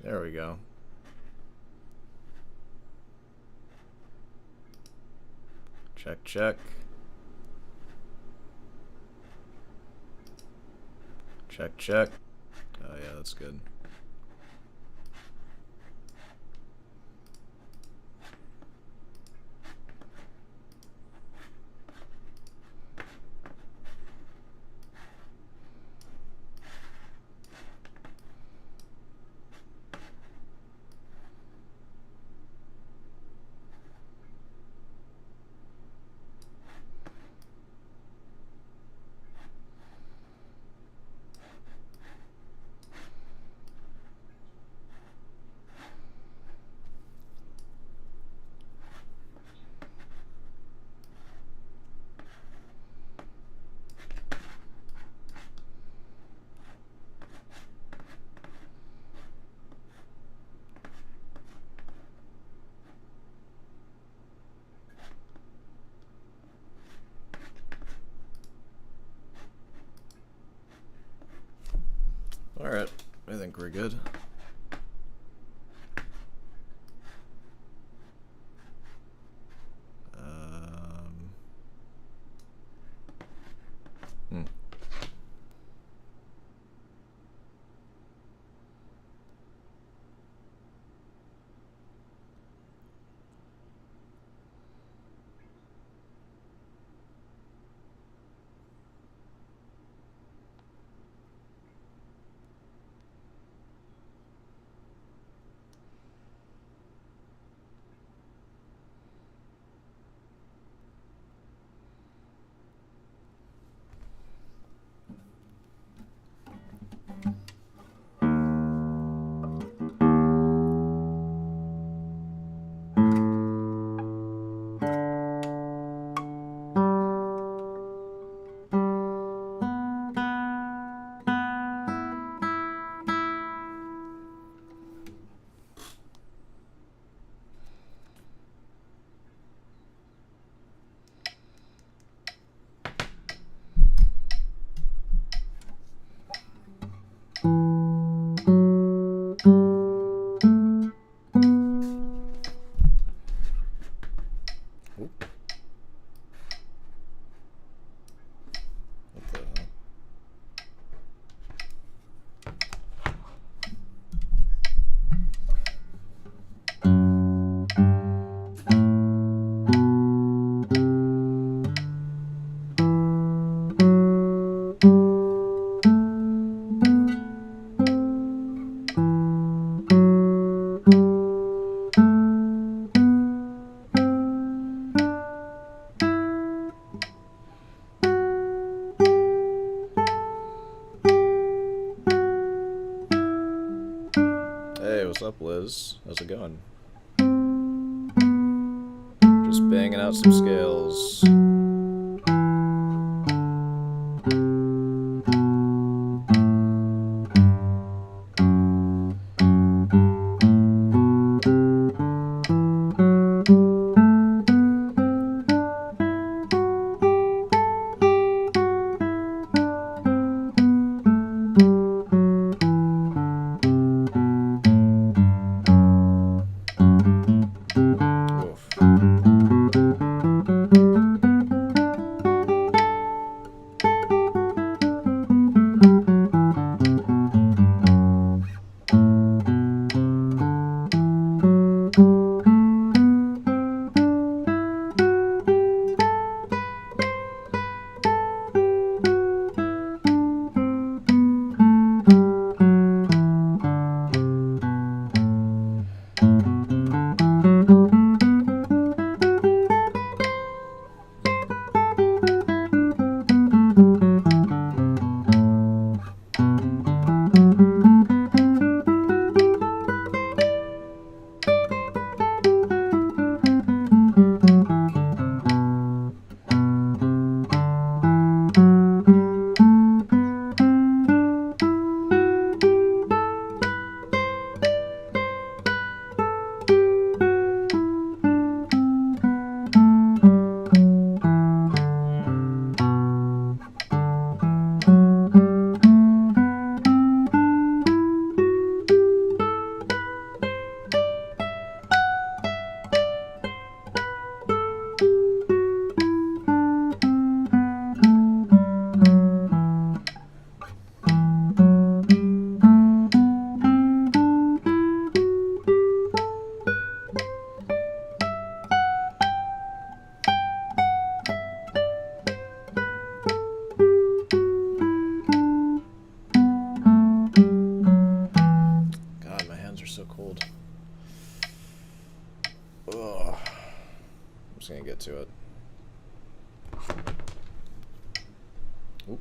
There we go. Check, check. Check, check. Oh yeah, that's good. Alright, I think we're good. Hmm. What the hell? Hey, what's up, Liz? How's it going? Just banging out some scales. Oof. just gonna get to it. Oop.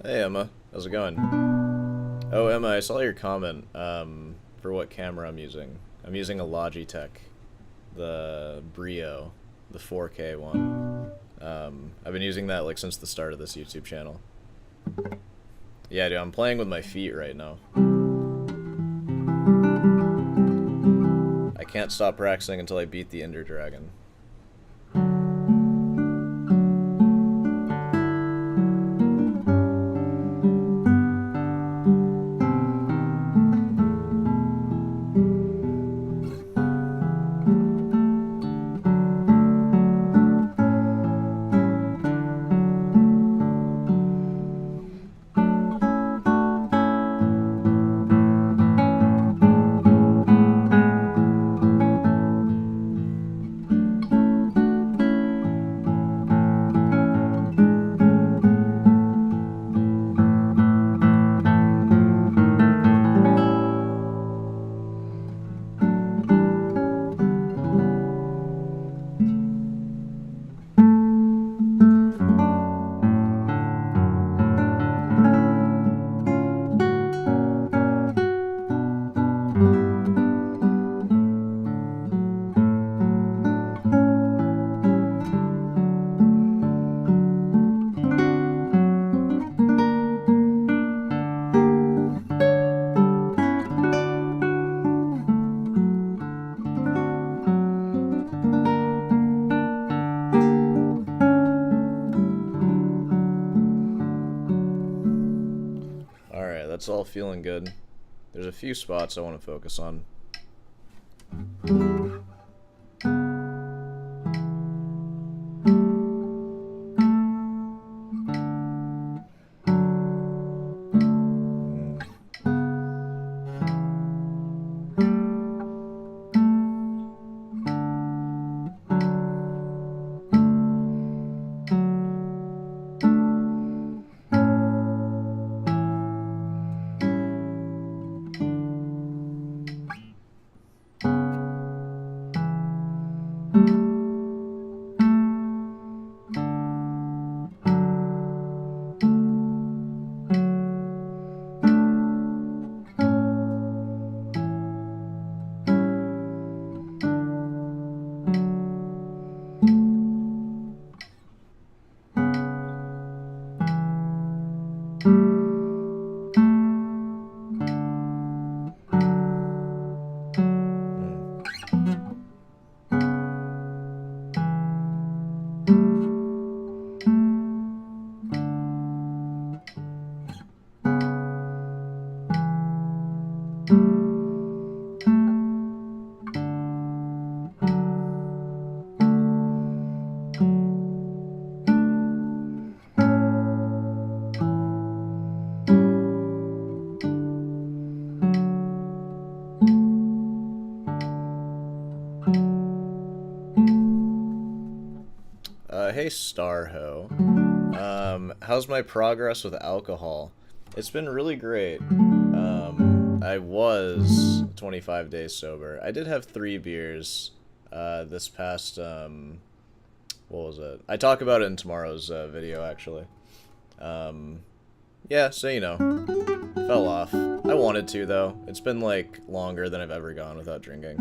Hey Emma, how's it going? Oh Emma, I saw your comment for what camera I'm using. I'm using a Logitech, the Brio, the 4K one. I've been using that like since the start of this YouTube channel. Yeah, dude, I'm playing with my feet right now. I can't stop practicing until I beat the Ender Dragon. Alright, that's all feeling good. There's a few spots I want to focus on. Hey Starho. How's my progress with alcohol? It's been really great. I was 25 days sober. I did have 3 beers, this past, what was it? I talk about it in tomorrow's, video, actually. Yeah, so, you know, fell off. I wanted to, though. It's been, like, longer than I've ever gone without drinking.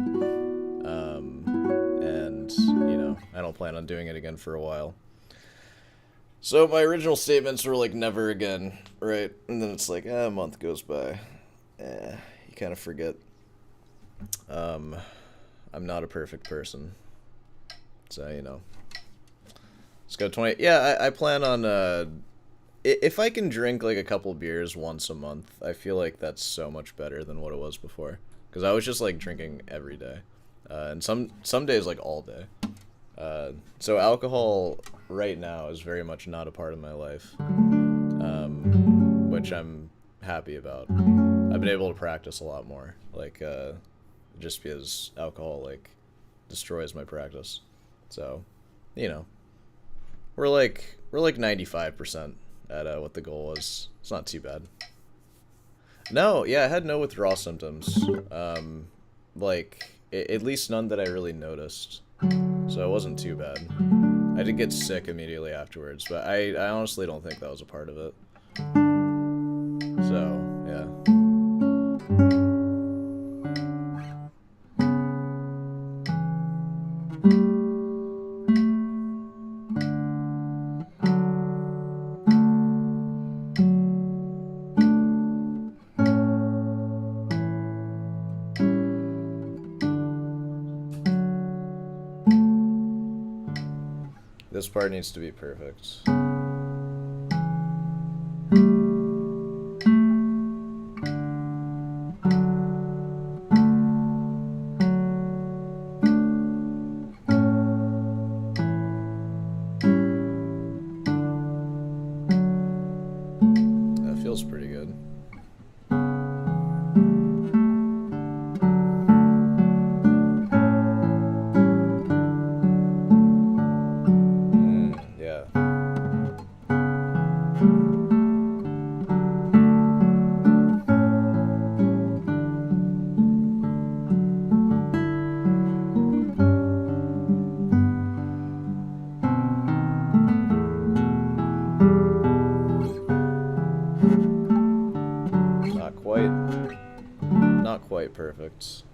And, you know, I don't plan on doing it again for a while. So my original statements were like, never again, right? And then it's like, a month goes by. You kind of forget. I'm not a perfect person. So, you know. Let's go 20. Yeah, I plan on, if I can drink like a couple beers once a month, I feel like that's so much better than what it was before. Because I was just like drinking every day. And some days like all day. So alcohol right now is very much not a part of my life, which I'm happy about. I've been able to practice a lot more, like, just because alcohol, like, destroys my practice. So, you know, we're like 95% at what the goal was. It's not too bad. No, yeah, I had no withdrawal symptoms. Like, at least none that I really noticed. So it wasn't too bad. I did get sick immediately afterwards, but I honestly don't think that was a part of it. So, yeah. This part needs to be perfect. That feels pretty good. Yeah. Not quite perfect.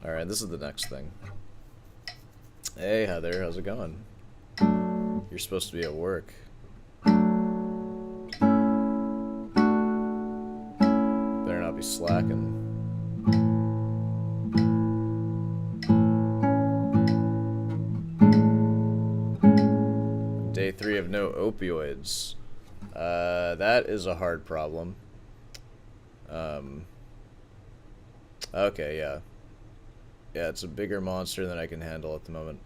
Alright, this is the next thing. Hey Heather, how's it going? You're supposed to be at work. Better not be slacking. Day 3 of no opioids. That is a hard problem. Okay, yeah. Yeah, it's a bigger monster than I can handle at the moment.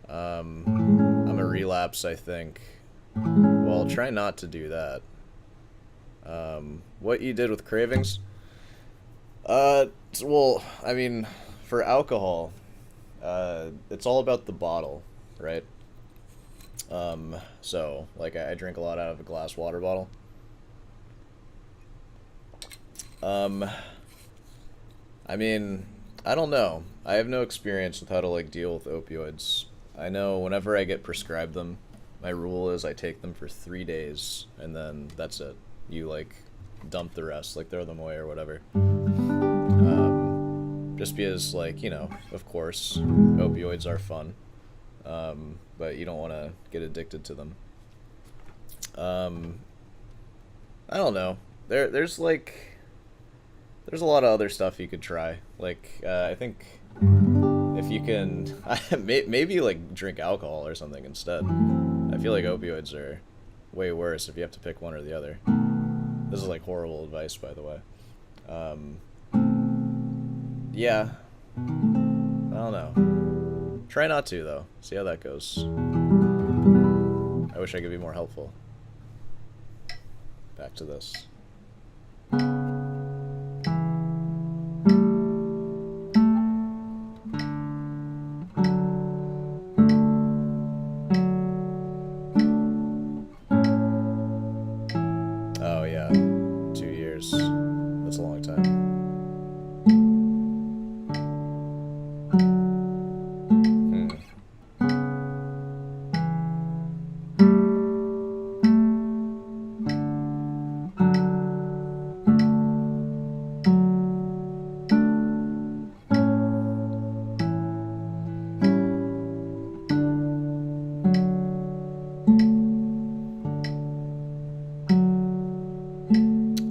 I'm a relapse, I think. Well, try not to do that. What you did with cravings? Well, I mean, for alcohol, it's all about the bottle, right? So, like, I drink a lot out of a glass water bottle. I mean, I don't know. I have no experience with how to, like, deal with opioids. I know whenever I get prescribed them, my rule is I take them for 3 days, and then that's it. You, like, dump the rest, like, throw them away or whatever. Just because, like, you know, of course, opioids are fun, but you don't want to get addicted to them. I don't know. There's a lot of other stuff you could try. Like, I think if you can, maybe, like, drink alcohol or something instead. I feel like opioids are way worse if you have to pick one or the other. This is, like, horrible advice, by the way. Yeah. I don't know. Try not to, though. See how that goes. I wish I could be more helpful. Back to this. Oh, yeah. 2 years. That's a long time.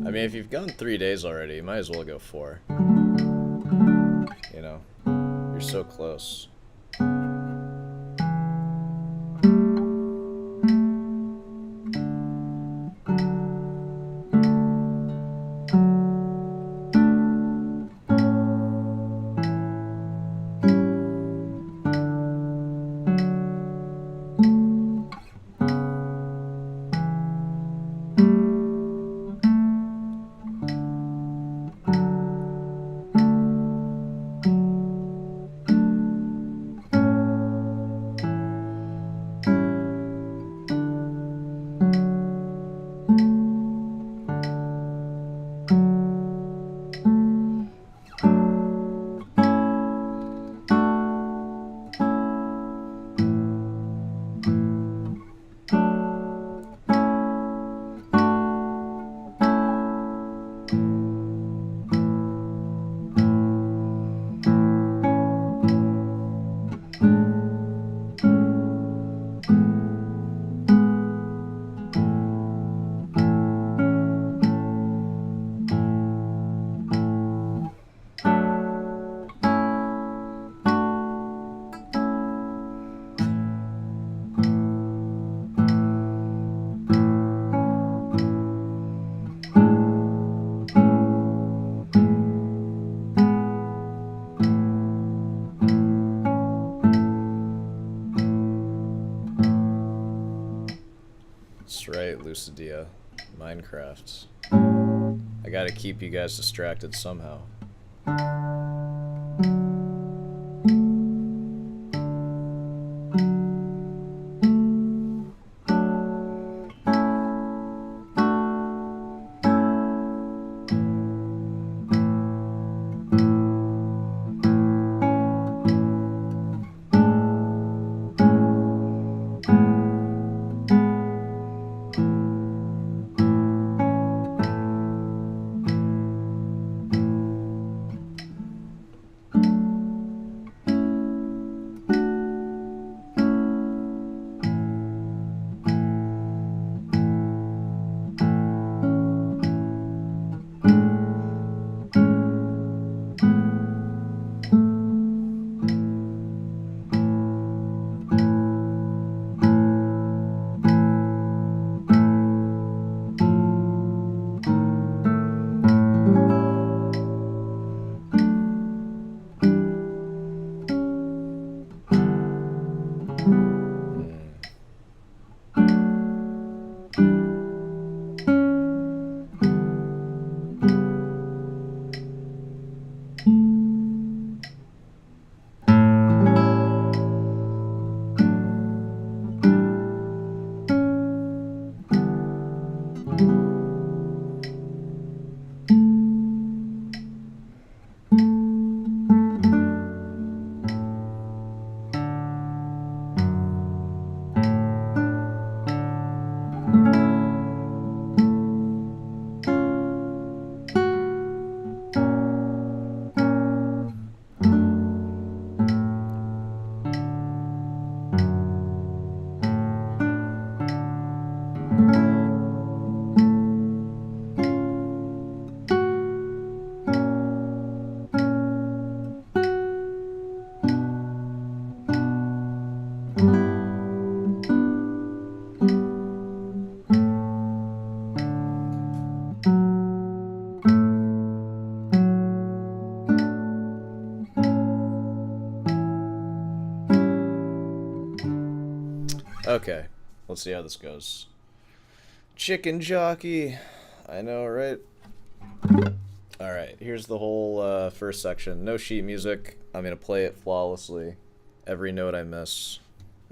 I mean, if you've gone 3 days already, you might as well go 4. You know? You're so close. That's right, Lucidia. Minecraft. I gotta keep you guys distracted somehow. Okay, let's see how this goes. Chicken jockey. I know, right? Alright, here's the whole first section. No sheet music. I'm going to play it flawlessly. Every note I miss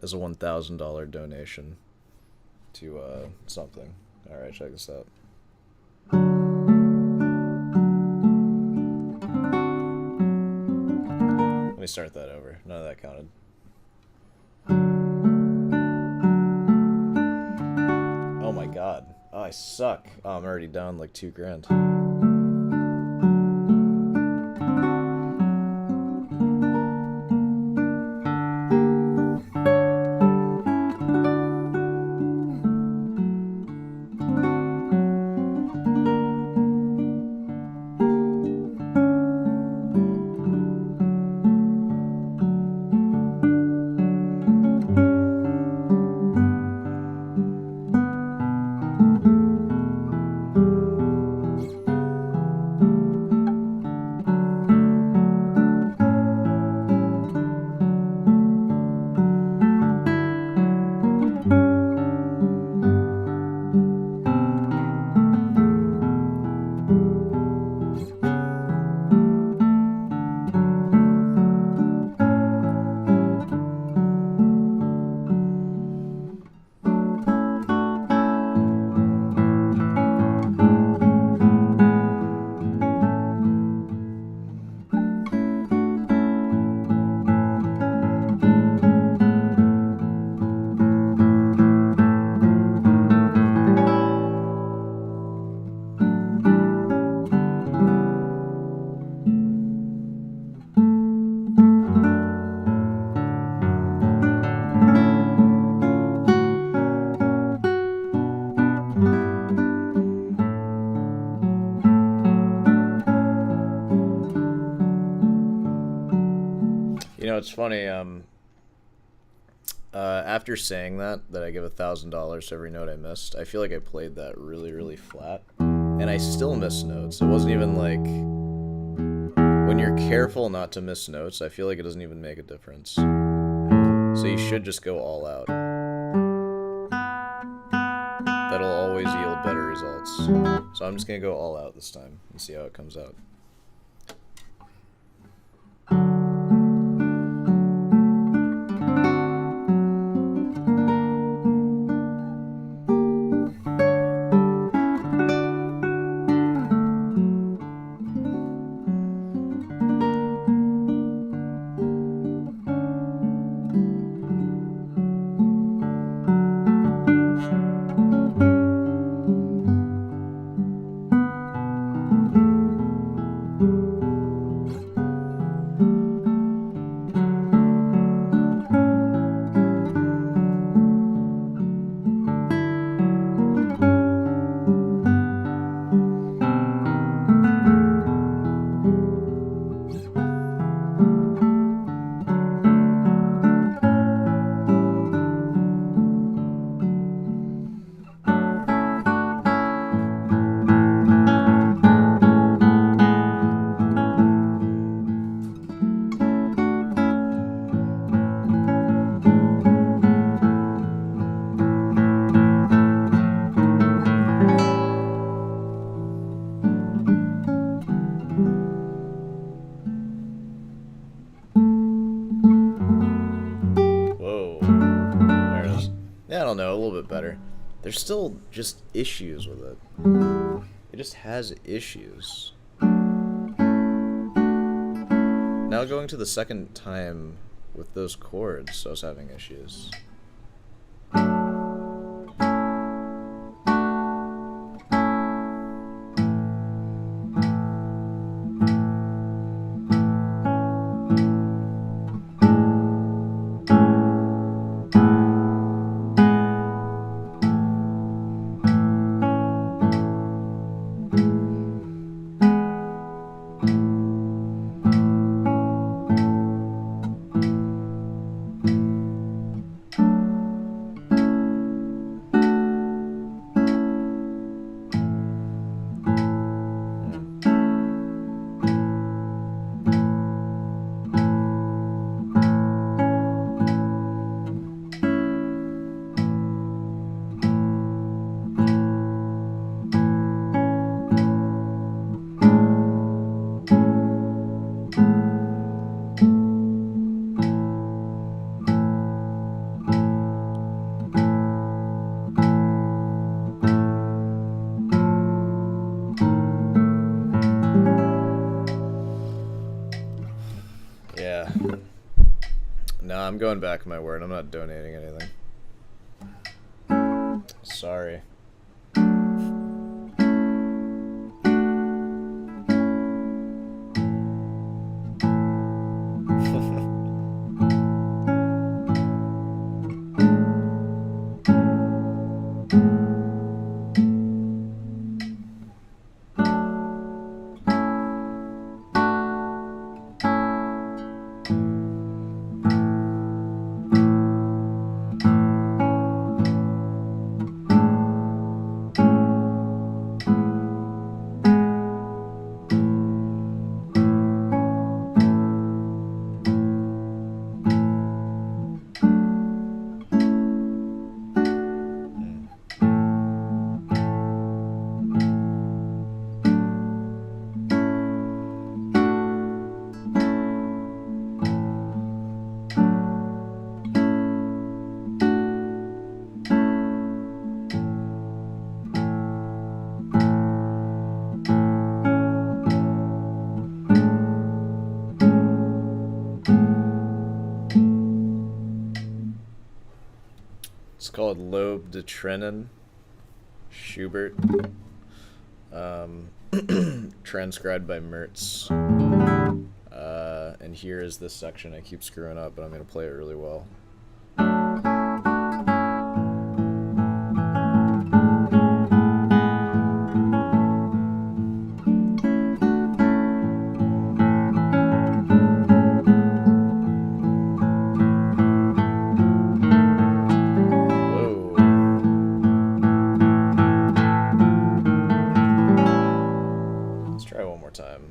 is a $1,000 donation to something. Alright, check this out. Let me start that over. None of that counted. Oh my god. Oh, I suck. Oh, I'm already down like $2,000. You know, it's funny, after saying that I give $1,000 to every note I missed, I feel like I played that really, really flat, and I still miss notes. It wasn't even like, when you're careful not to miss notes, I feel like it doesn't even make a difference. So you should just go all out. That'll always yield better results. So I'm just gonna go all out this time and see how it comes out. Yeah, I don't know, a little bit better. There's still just issues with it. It just has issues. Now going to the second time with those chords, I was having issues. going back on my word. I'm not donating anything. Sorry. It's called Lobe de Trennen, Schubert, transcribed by Mertz. And here is this section. I keep screwing up, but I'm going to play it really well. Time.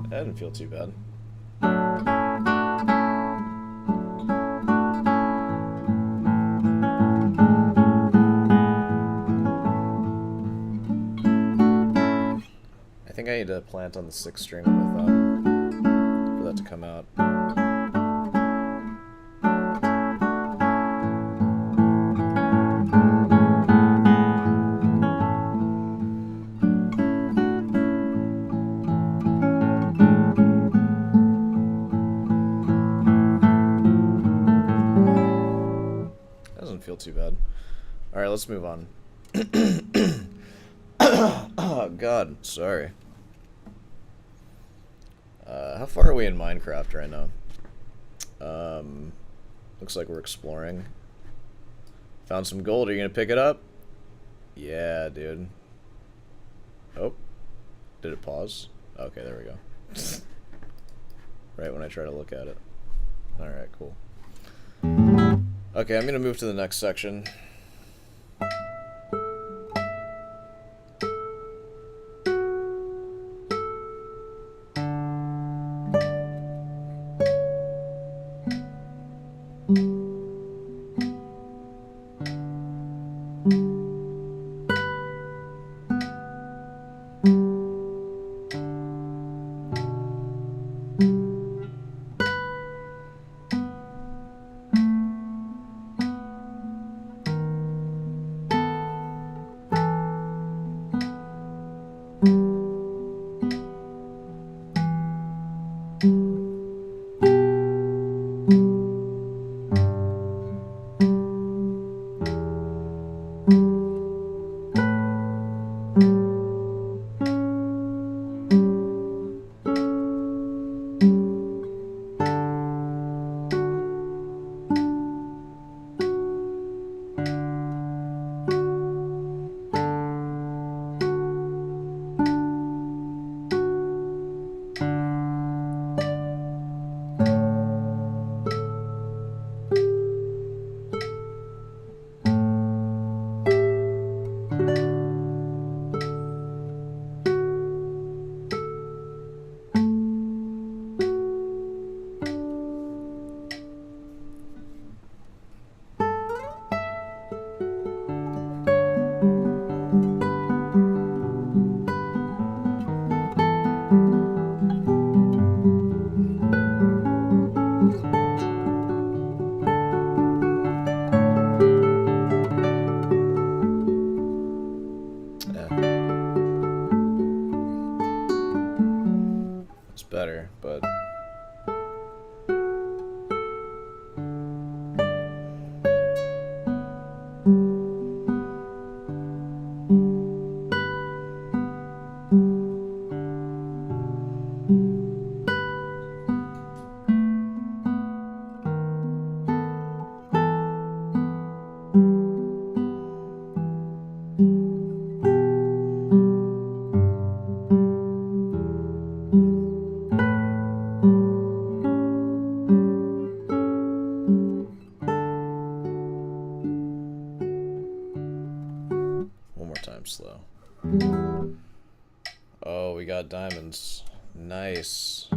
That didn't feel too bad. I think I need to plant on the 6th string with my thumb for that to come out. Doesn't feel too bad. Alright, let's move on. Oh god, sorry. How far are we in Minecraft right now? Looks like we're exploring. Found some gold. Are you gonna pick it up? Yeah, dude. Oh. Did it pause? Okay, there we go. Right when I try to look at it. Alright, cool. Okay, I'm gonna move to the next section. I'm slow. Oh, we got diamonds. Nice.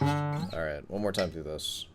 Alright, one more time through this.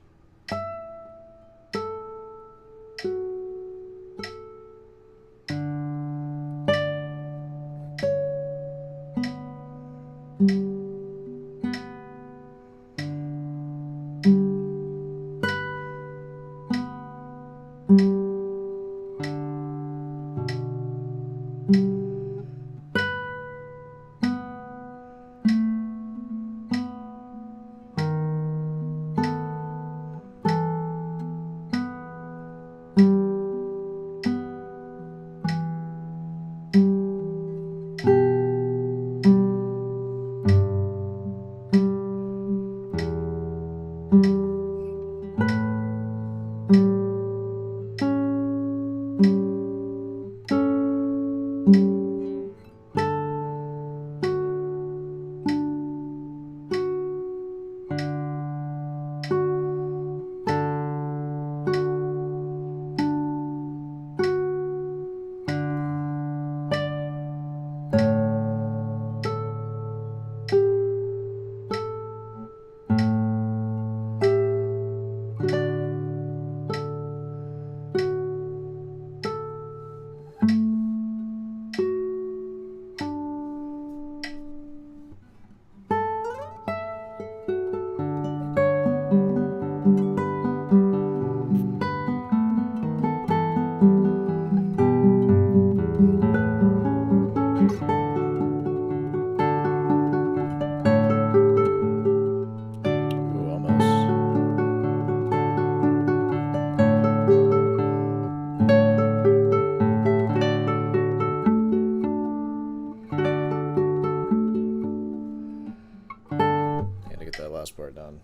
Last part done.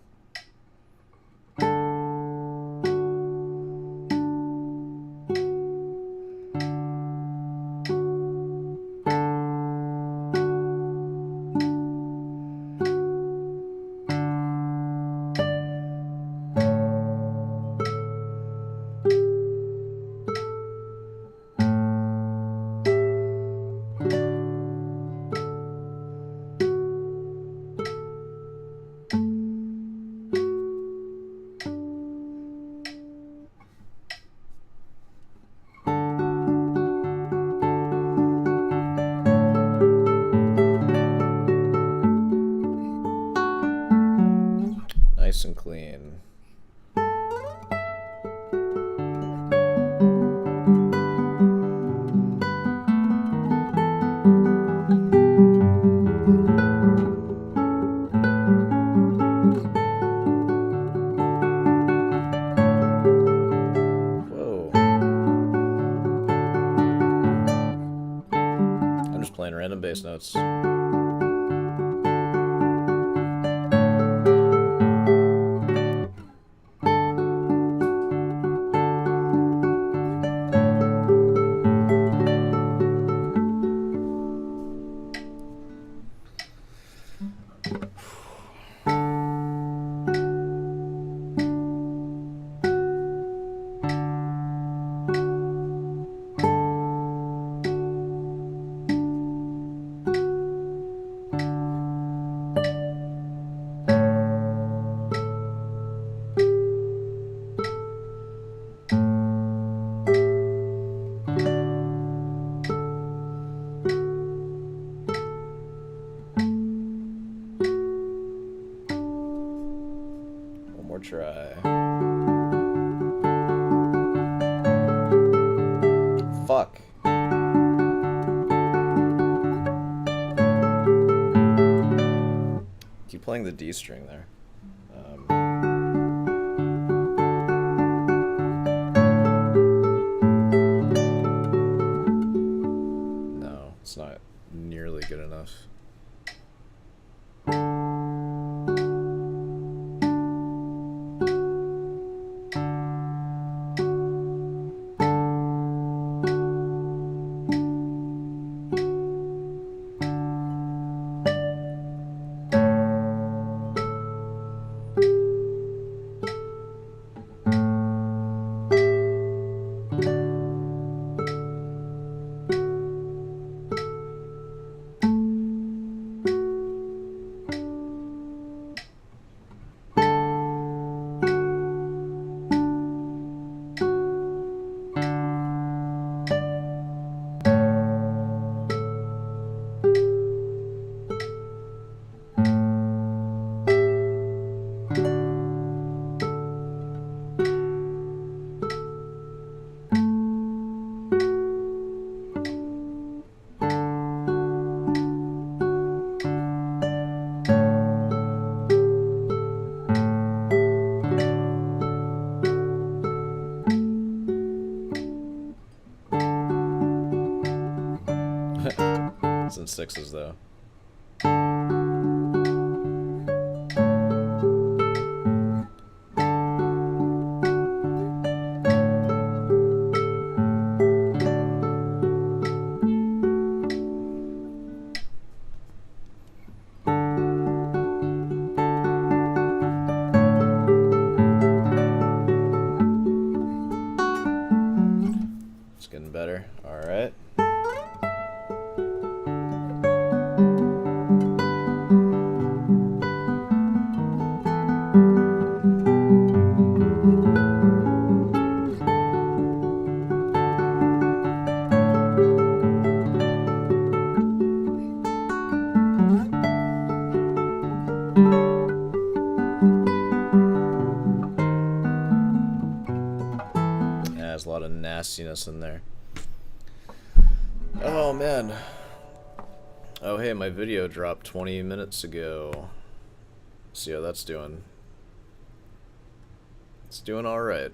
Nice and clean. Whoa. I'm just playing random bass notes. Try. Fuck. Keep playing the D string there. No, it's not nearly good enough. sixes though. Getting better. All right. Yeah, there's a lot of nastiness in there. Oh man. Oh hey, my video dropped 20 minutes ago. See how that's doing. It's doing alright.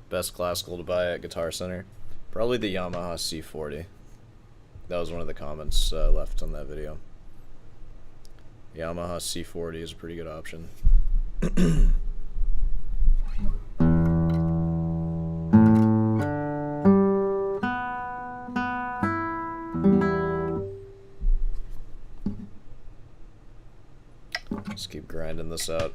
Best classical to buy at Guitar Center? Probably the Yamaha C40. That was one of the comments left on that video. Yamaha C40 is a pretty good option. Just keep grinding this out.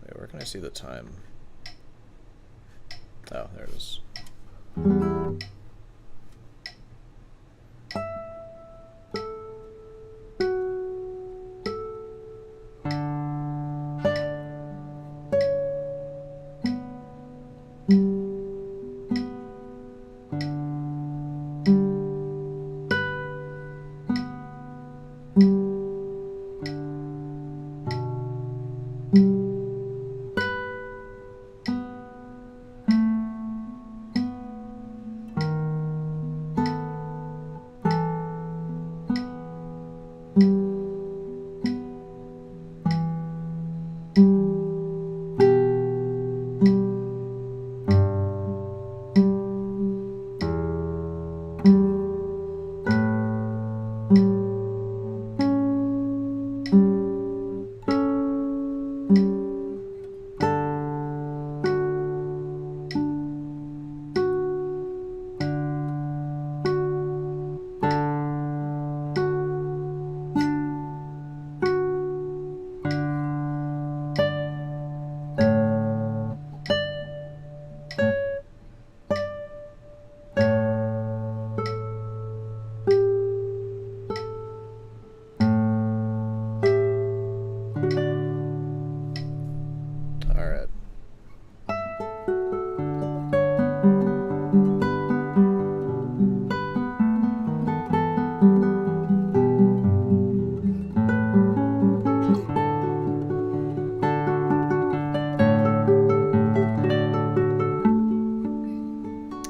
Wait, where can I see the time? Oh, there it is.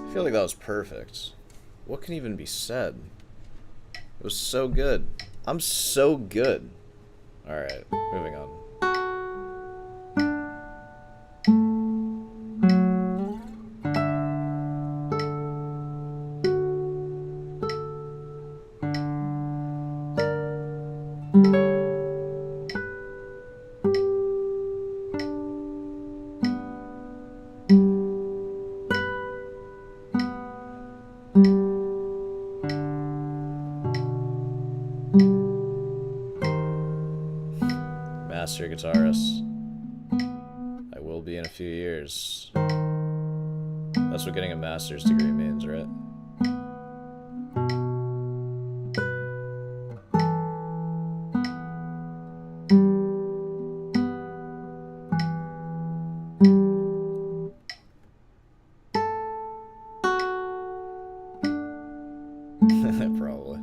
I feel like that was perfect. What can even be said? It was so good. I'm so good. Alright, moving on. Master guitarist. I will be in a few years. That's what getting a master's degree means, right? Probably.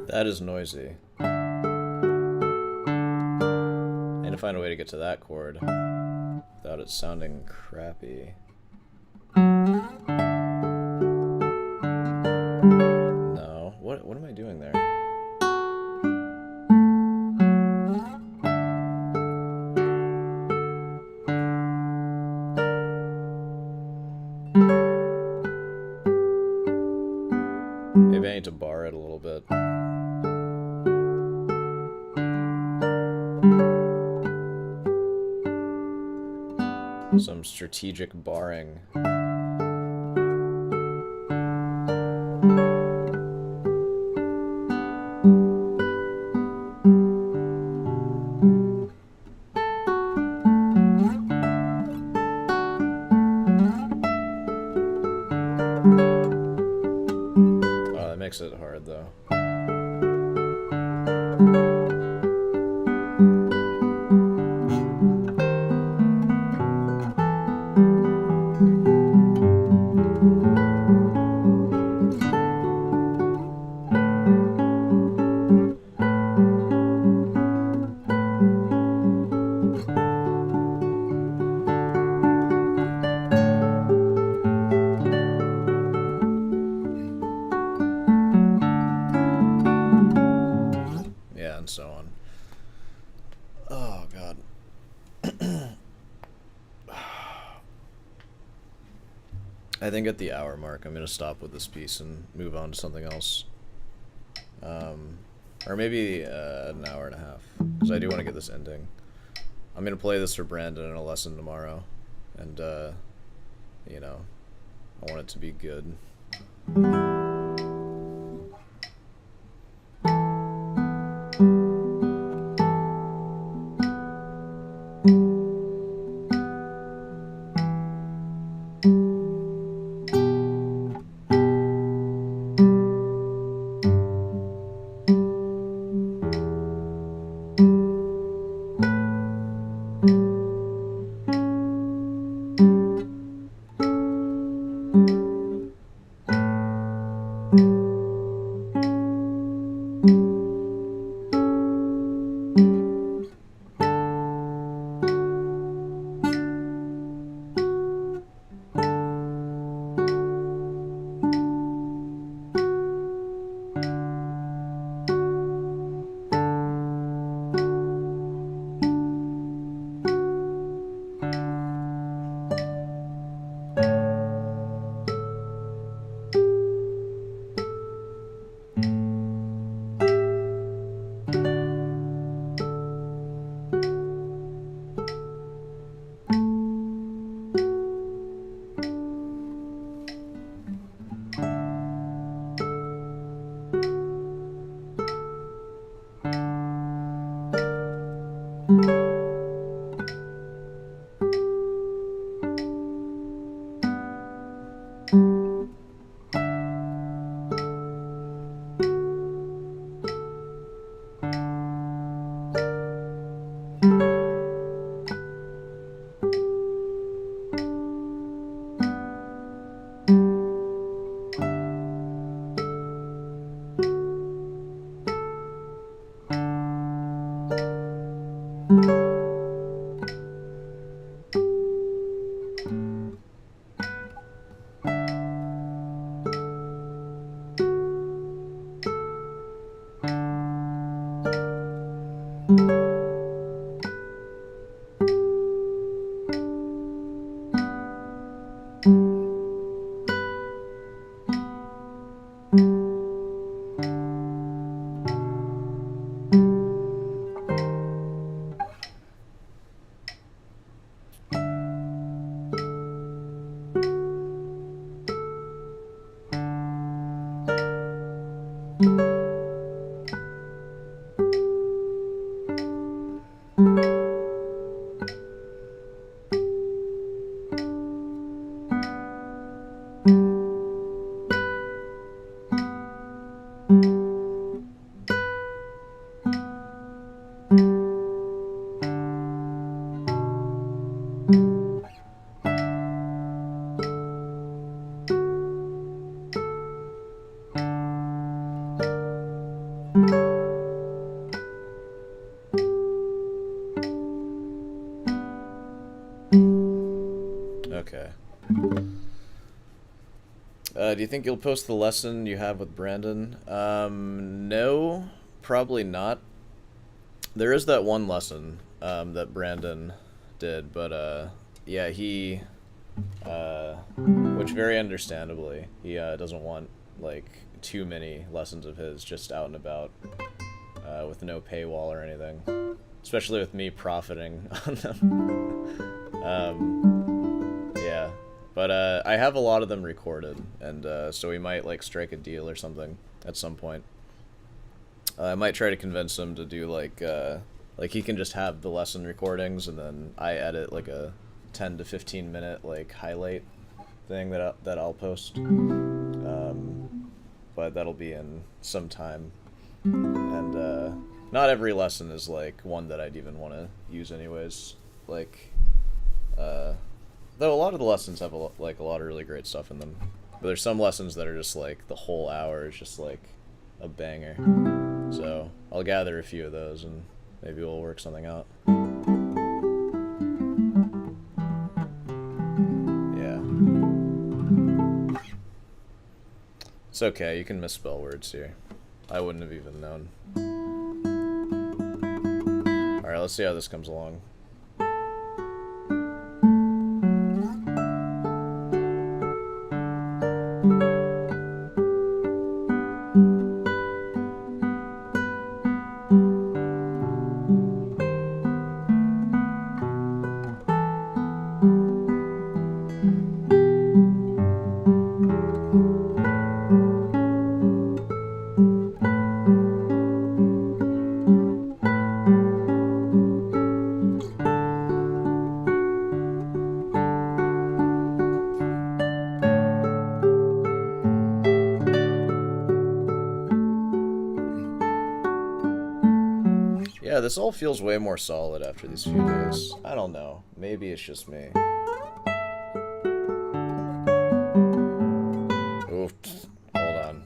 That is noisy. I need to find a way to get to that chord without it sounding crappy. No. What am I doing there? Maybe I need to bar it a little bit. Some strategic barring. Wow, that makes it hard though. And so on. Oh god. I think at the hour mark I'm gonna stop with this piece and move on to something else. Or maybe an hour and a half, because I do want to get this ending. I'm gonna play this for Brandon in a lesson tomorrow, and you know, I want it to be good. Okay. Do you think you'll post the lesson you have with Brandon? No, probably not. There is that one lesson that Brandon did, but yeah, which very understandably, he doesn't want like too many lessons of his just out and about with no paywall or anything, especially with me profiting on them. Yeah, but I have a lot of them recorded, and so we might like strike a deal or something at some point. I might try to convince him to do like he can just have the lesson recordings, and then I edit like a 10 to 15 minute like highlight thing that I'll post. But that'll be in some time, and not every lesson is like one that I'd even want to use anyways. Like, though a lot of the lessons have a lot of really great stuff in them, but there's some lessons that are just like the whole hour is just like a banger. So I'll gather a few of those and maybe we'll work something out. Yeah. It's okay, you can misspell words here. I wouldn't have even known. Alright, let's see how this comes along. Yeah, this all feels way more solid after these few days. I don't know. Maybe it's just me. Oof. Hold on.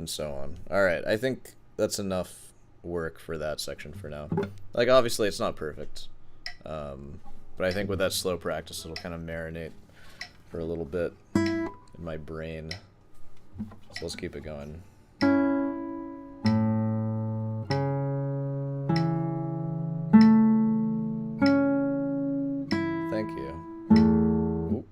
So on. Alright, I think that's enough work for that section for now. Like, obviously it's not perfect, but I think with that slow practice it'll kind of marinate for a little bit in my brain. So let's keep it going. Thank you. Ooh.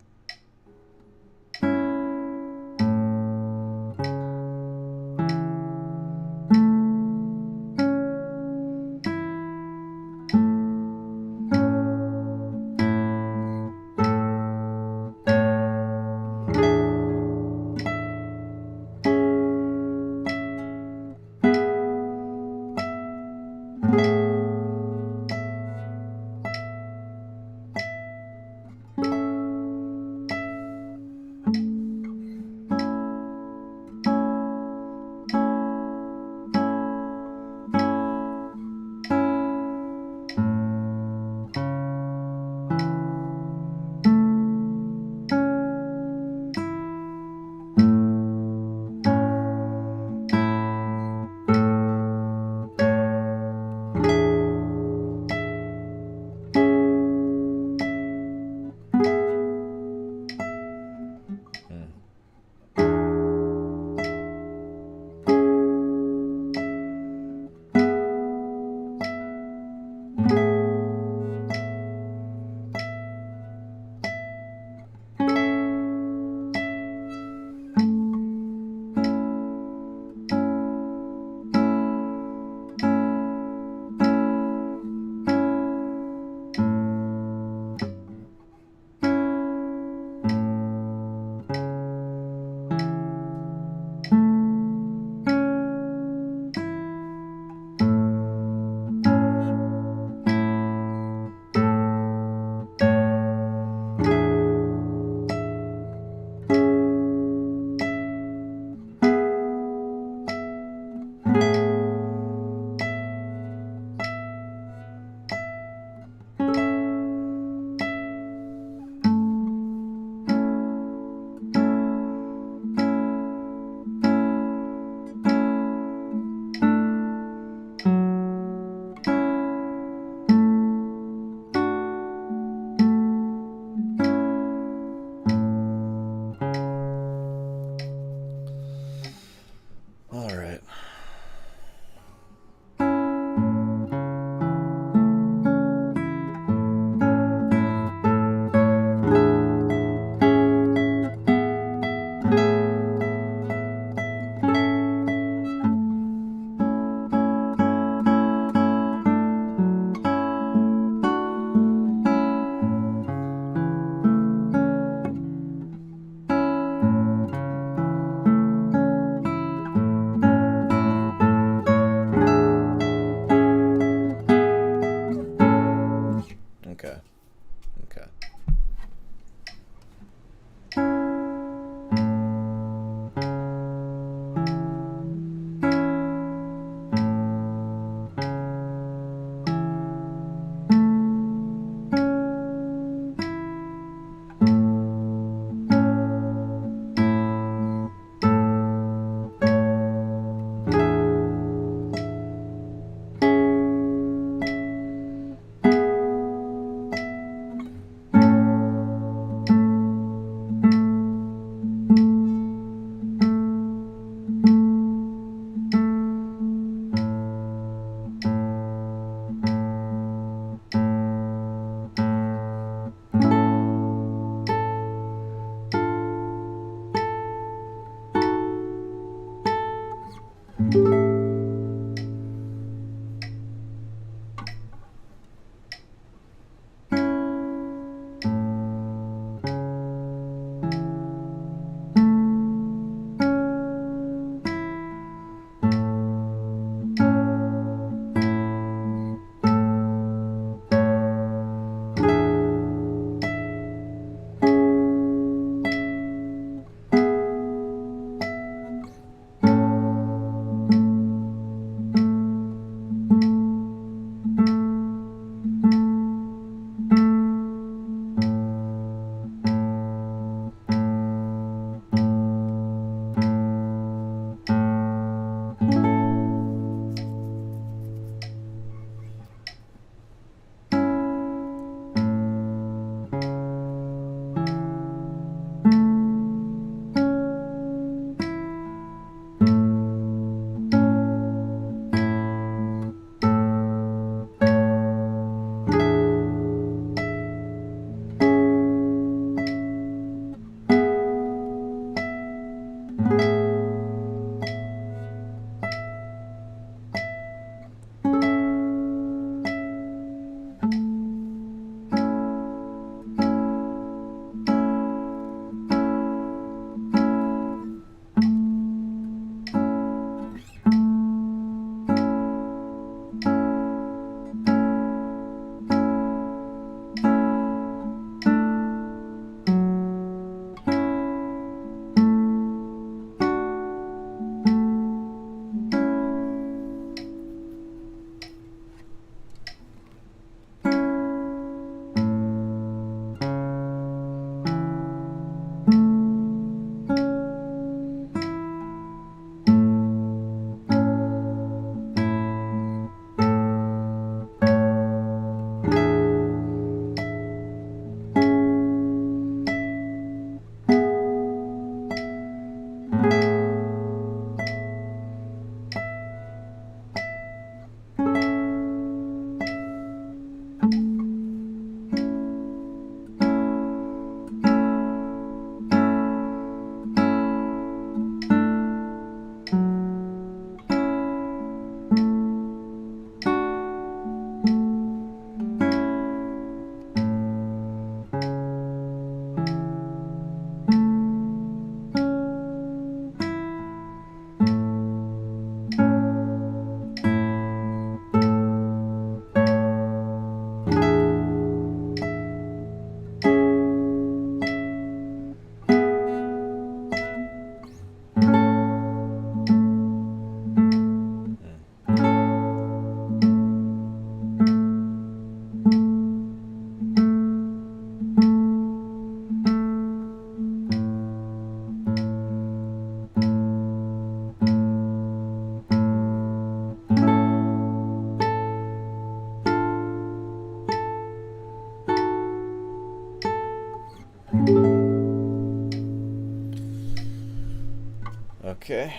Okay.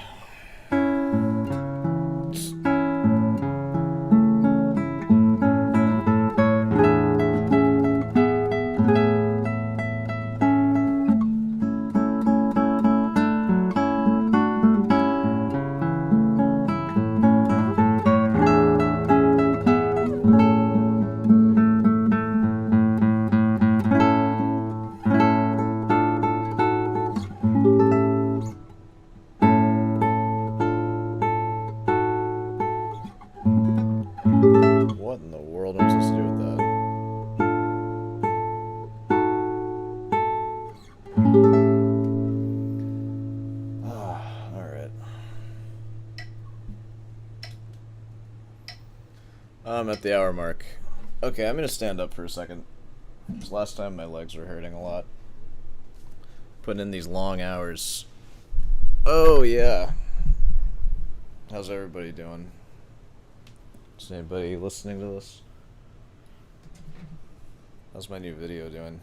What in the world am I supposed to do with that? Alright. I'm at the hour mark. Okay, I'm gonna stand up for a second. Because last time my legs were hurting a lot. Putting in these long hours. Oh, yeah. How's everybody doing? Is anybody listening to this? How's my new video doing?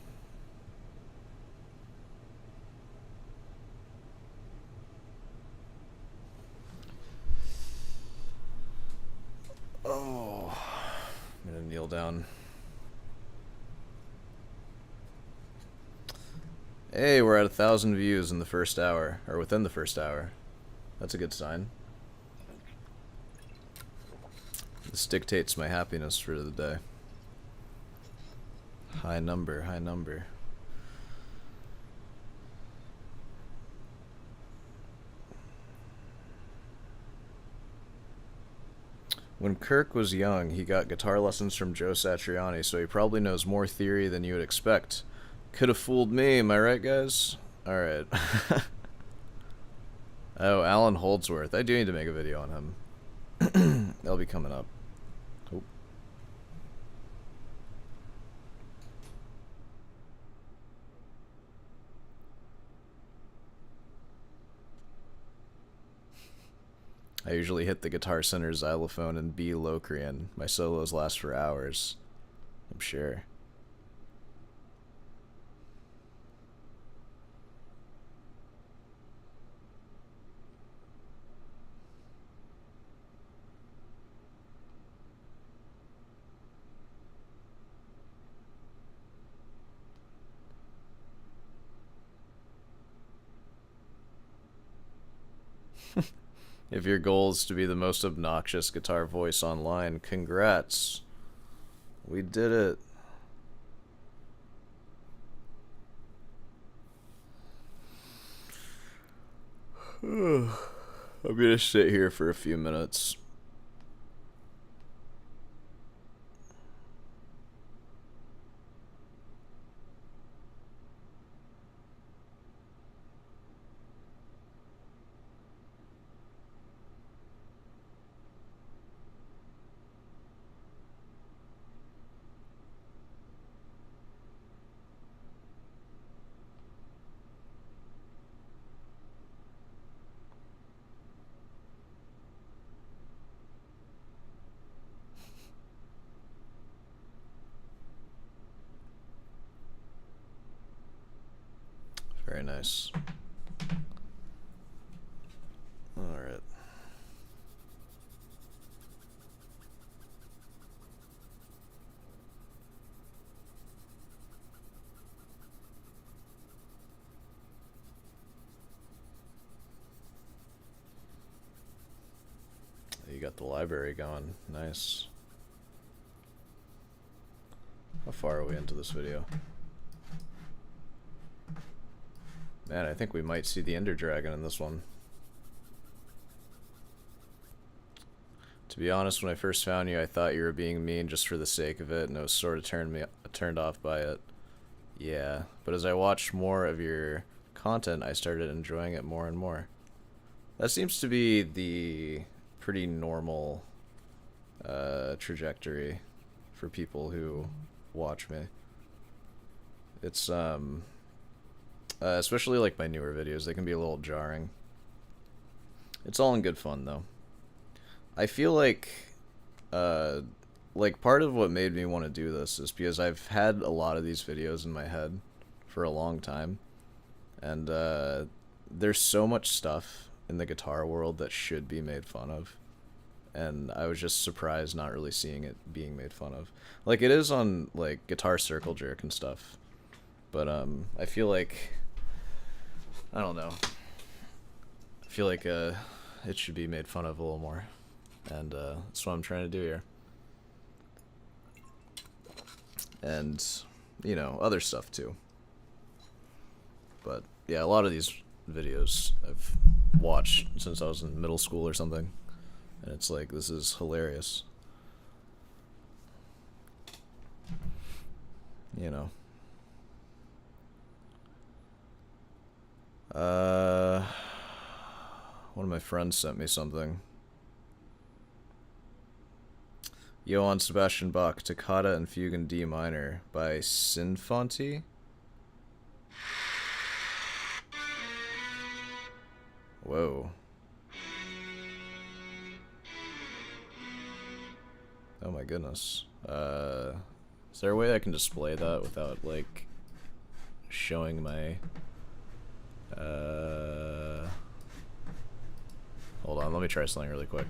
Oh, I'm gonna kneel down. Hey, we're at 1,000 views in the first hour, or within the first hour. That's a good sign. This dictates my happiness for the day. High number, high number. When Kirk was young, he got guitar lessons from Joe Satriani, so he probably knows more theory than you would expect. Could have fooled me, am I right, guys? Alright. Oh, Alan Holdsworth. I do need to make a video on him. That'll be coming up. Oh. I usually hit the Guitar Center xylophone and B Locrian. My solos last for hours. I'm sure. If your goal is to be the most obnoxious guitar voice online, congrats. We did it. I'm gonna sit here for a few minutes. Very nice. Alright. You got the library going. Nice. How far are we into this video? Man, I think we might see the Ender Dragon in this one. To be honest, when I first found you, I thought you were being mean just for the sake of it, and it was sort of turned off by it. Yeah, but as I watched more of your content, I started enjoying it more and more. That seems to be the pretty normal trajectory for people who watch me. It's especially like my newer videos, they can be a little jarring. It's all in good fun though. I feel like part of what made me want to do this is because I've had a lot of these videos in my head for a long time, and there's so much stuff in the guitar world that should be made fun of, and I was just surprised not really seeing it being made fun of. Like, it is on like Guitar Circle Jerk and stuff, but I feel like, I don't know, I feel like it should be made fun of a little more, and that's what I'm trying to do here. And, you know, other stuff too. But yeah, a lot of these videos I've watched since I was in middle school or something, and it's like, this is hilarious. You know. One of my friends sent me something. Johann Sebastian Bach, Toccata and Fugue in D minor by Sinfonti. Whoa. Oh my goodness. Is there a way I can display that without, like, showing my... Hold on, let me try something really quick.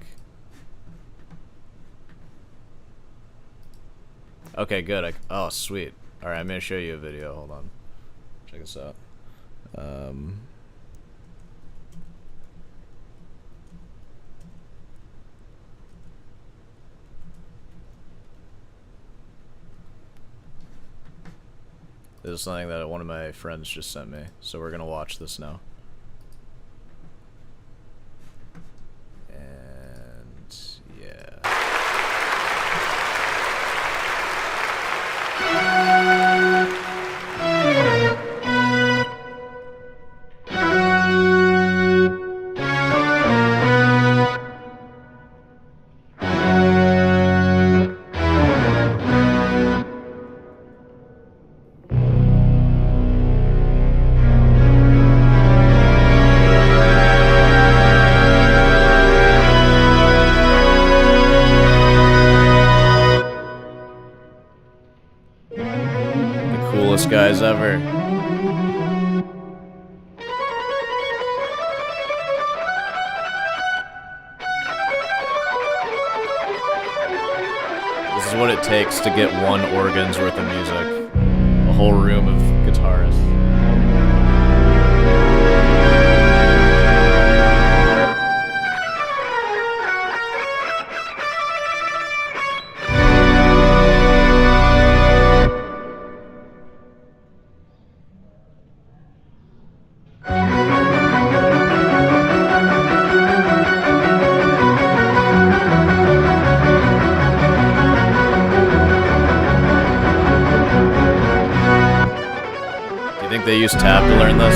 Okay, good. Oh, sweet. Alright, I'm gonna show you a video. Hold on. Check this out. This is something that one of my friends just sent me, so we're gonna watch this now. And yeah. Coolest guys ever. This is what it takes to get one organ's worth of music. A whole room of guitarists. Do you think they use tab to learn this?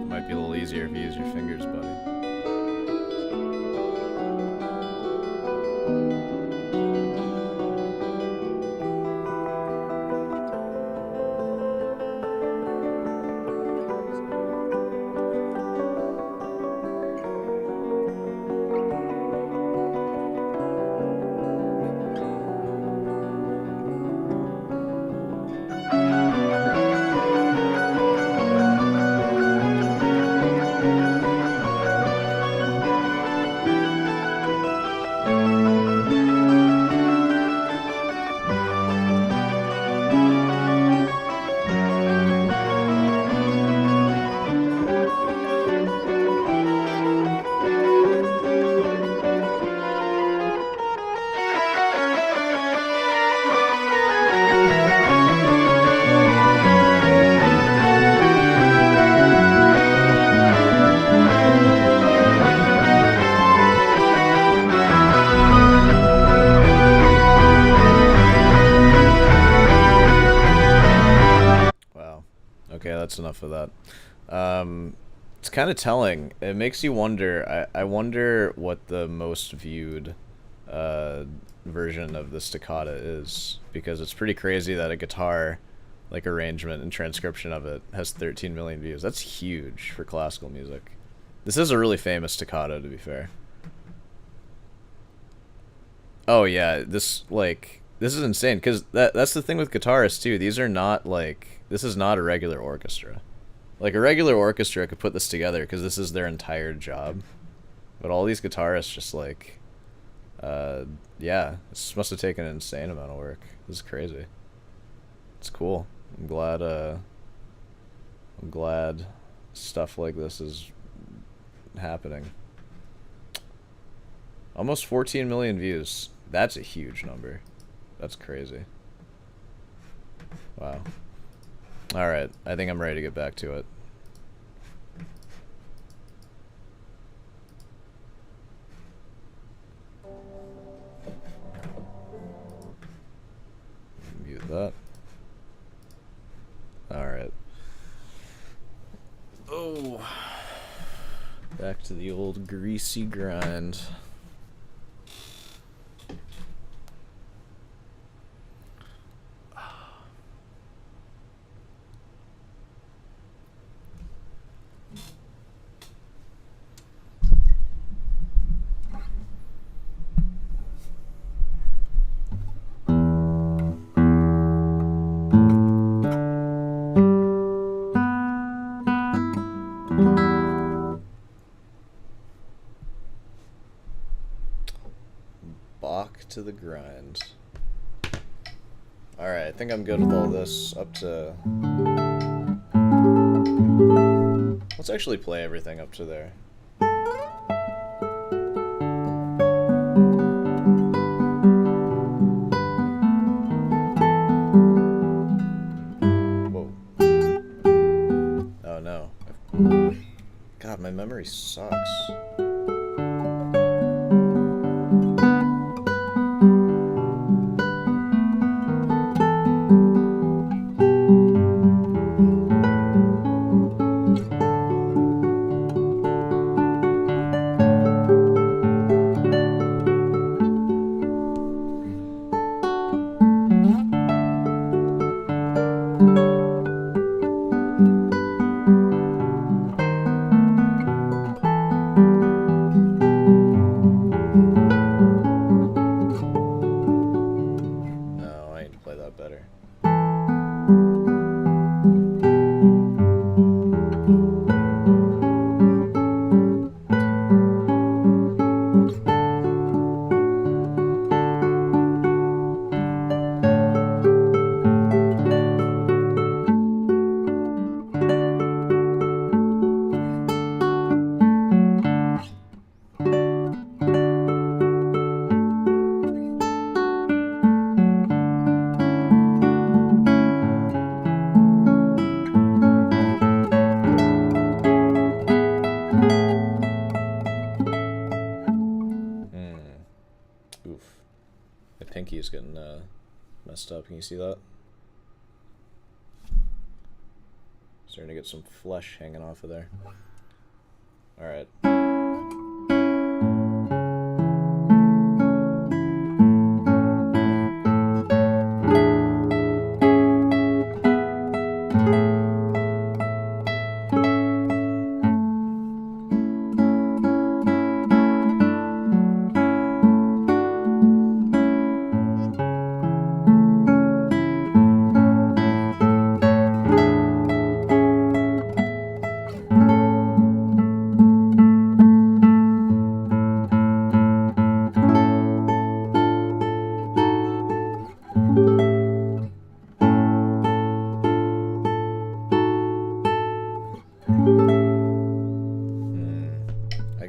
Might be a little easier if you use your fingers, buddy. Okay, that's enough of that. It's kind of telling. It makes you wonder. I wonder what the most viewed version of the Staccata is, because it's pretty crazy that a guitar, like, arrangement and transcription of it has 13 million views. That's huge for classical music. This is a really famous Staccata, to be fair. Oh yeah, this is insane, because that's the thing with guitarists too. These are not like, this is not a regular orchestra. Like, a regular orchestra could put this together because this is their entire job. But all these guitarists just like, yeah, this must have taken an insane amount of work. This is crazy. It's cool. I'm glad stuff like this is happening. Almost 14 million views. That's a huge number. That's crazy. Wow. Alright, I think I'm ready to get back to it. That. Alright. Oh. Back to the old greasy grind. To the grind. Alright, I think I'm good with all this up to... Let's actually play everything up to there. Whoa. Oh no. God, my memory sucks. Pinky's getting messed up. Can you see that? Starting to get some flesh hanging off of there. Alright.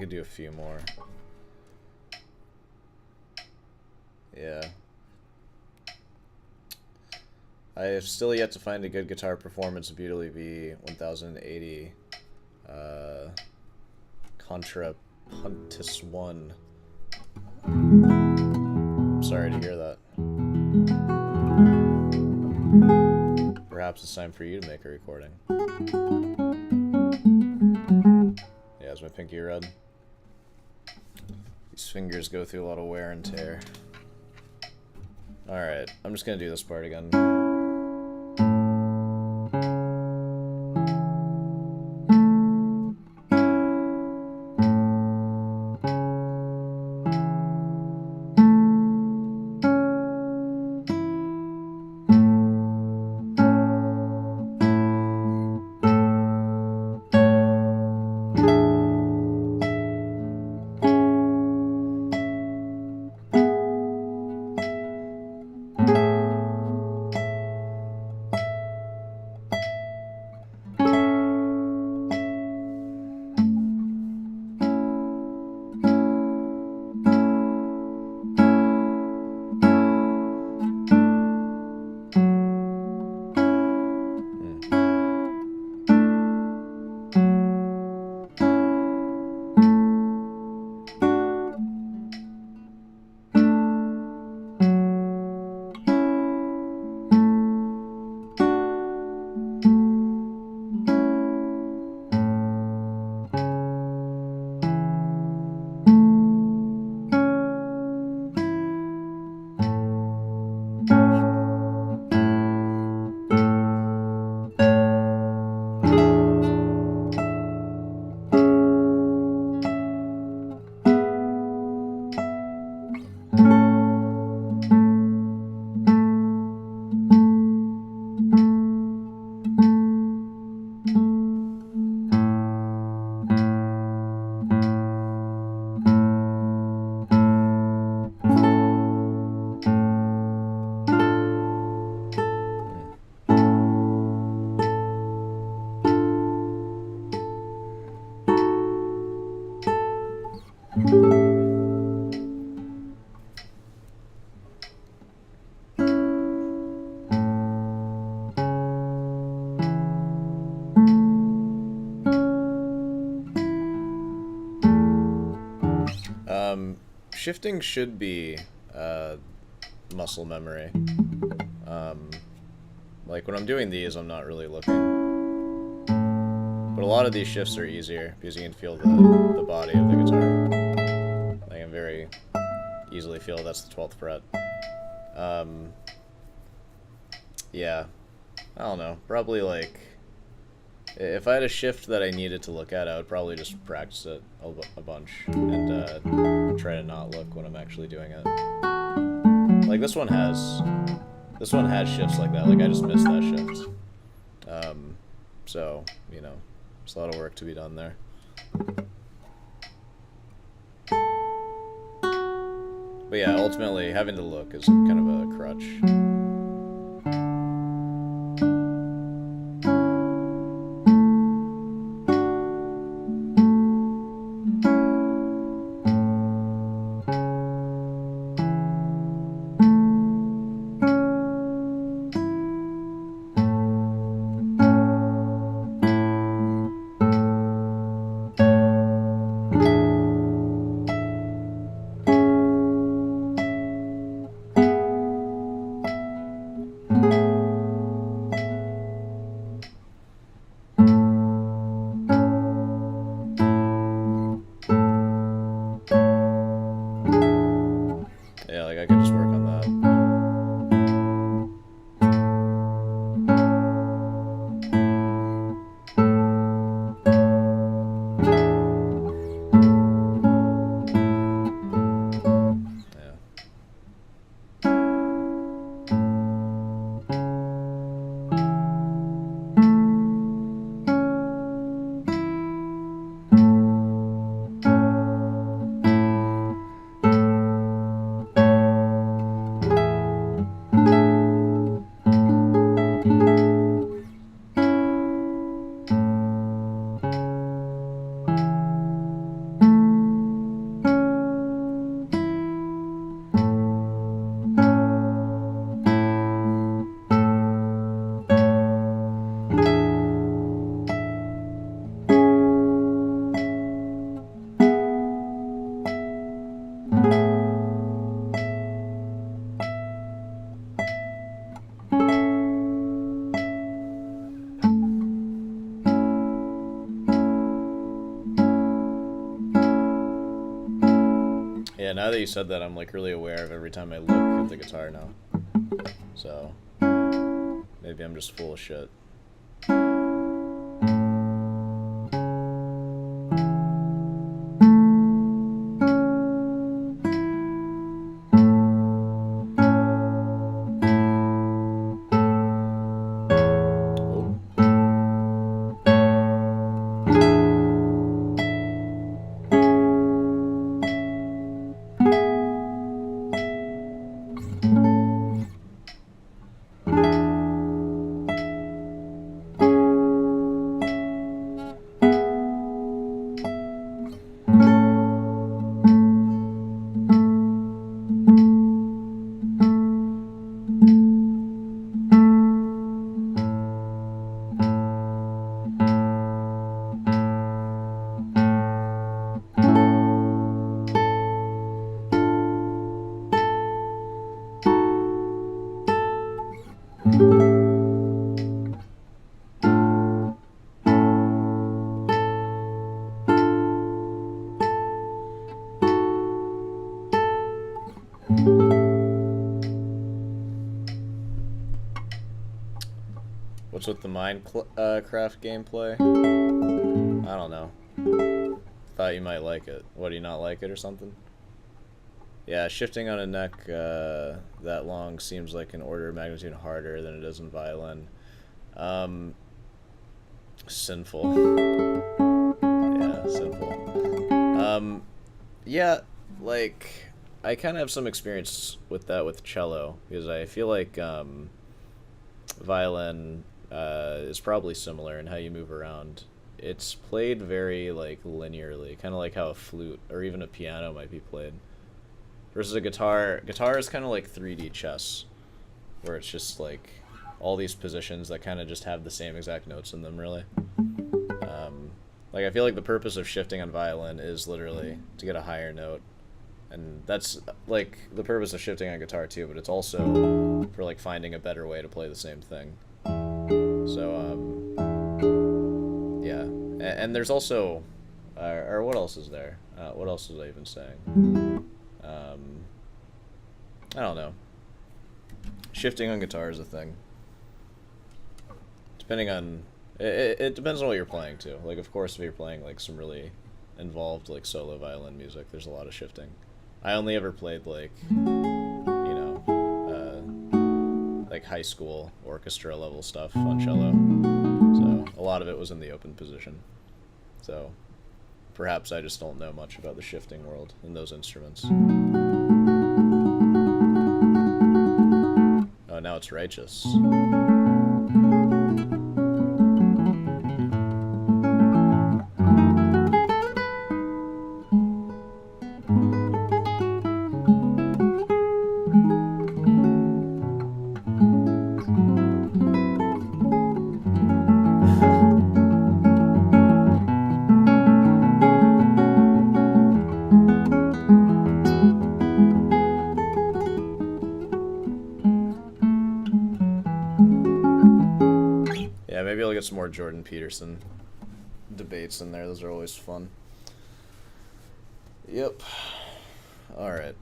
Do a few more. Yeah. I have still yet to find a good guitar performance of Beautifully V 1080 Contra Puntus 1. I'm sorry to hear that. Perhaps it's time for you to make a recording. Yeah, is my pinky red? These fingers go through a lot of wear and tear. Alright, I'm just gonna do this part again. shifting should be muscle memory. Like when I'm doing these, I'm not really looking. But a lot of these shifts are easier because you can feel the body of the guitar. I can very easily feel that's the 12th fret. Yeah, I don't know. Probably like, if I had a shift that I needed to look at, I would probably just practice it a bunch and try to not look when I'm actually doing it. Like this one has shifts like that. Like I just missed that shift. So you know, there's a lot of work to be done there. But yeah, ultimately having to look is kind of a crutch. Yeah, like I could just work on that. Yeah, now that you said that, I'm like really aware of every time I look at the guitar now. So maybe I'm just full of shit. What's with the Minecraft gameplay? I don't know. Thought you might like it. What, do you not like it or something? Yeah, shifting on a neck that long seems like an order of magnitude harder than it is in violin. Sinful. Yeah, sinful. Yeah, like, I kind of have some experience with that with cello, because I feel like violin is probably similar in how you move around. It's played very like linearly, kind of like how a flute or even a piano might be played. Versus a guitar. Guitar is kind of like 3D chess, where it's just like all these positions that kind of just have the same exact notes in them, really. Like I feel like the purpose of shifting on violin is literally to get a higher note, And that's like the purpose of shifting on guitar too, but it's also for like finding a better way to play the same thing. So yeah, and there's also or what else is there? What else was I even saying? I don't know. Shifting on guitar is a thing. Depending on it depends on what you're playing too. Like, of course, if you're playing like some really involved like solo violin music, there's a lot of shifting. I only ever played like, like high school orchestra level stuff on cello, so a lot of it was in the open position. So perhaps I just don't know much about the shifting world in those instruments. Oh, now it's righteous. Maybe I'll get some more Jordan Peterson debates in there. Those are always fun. Yep. All right.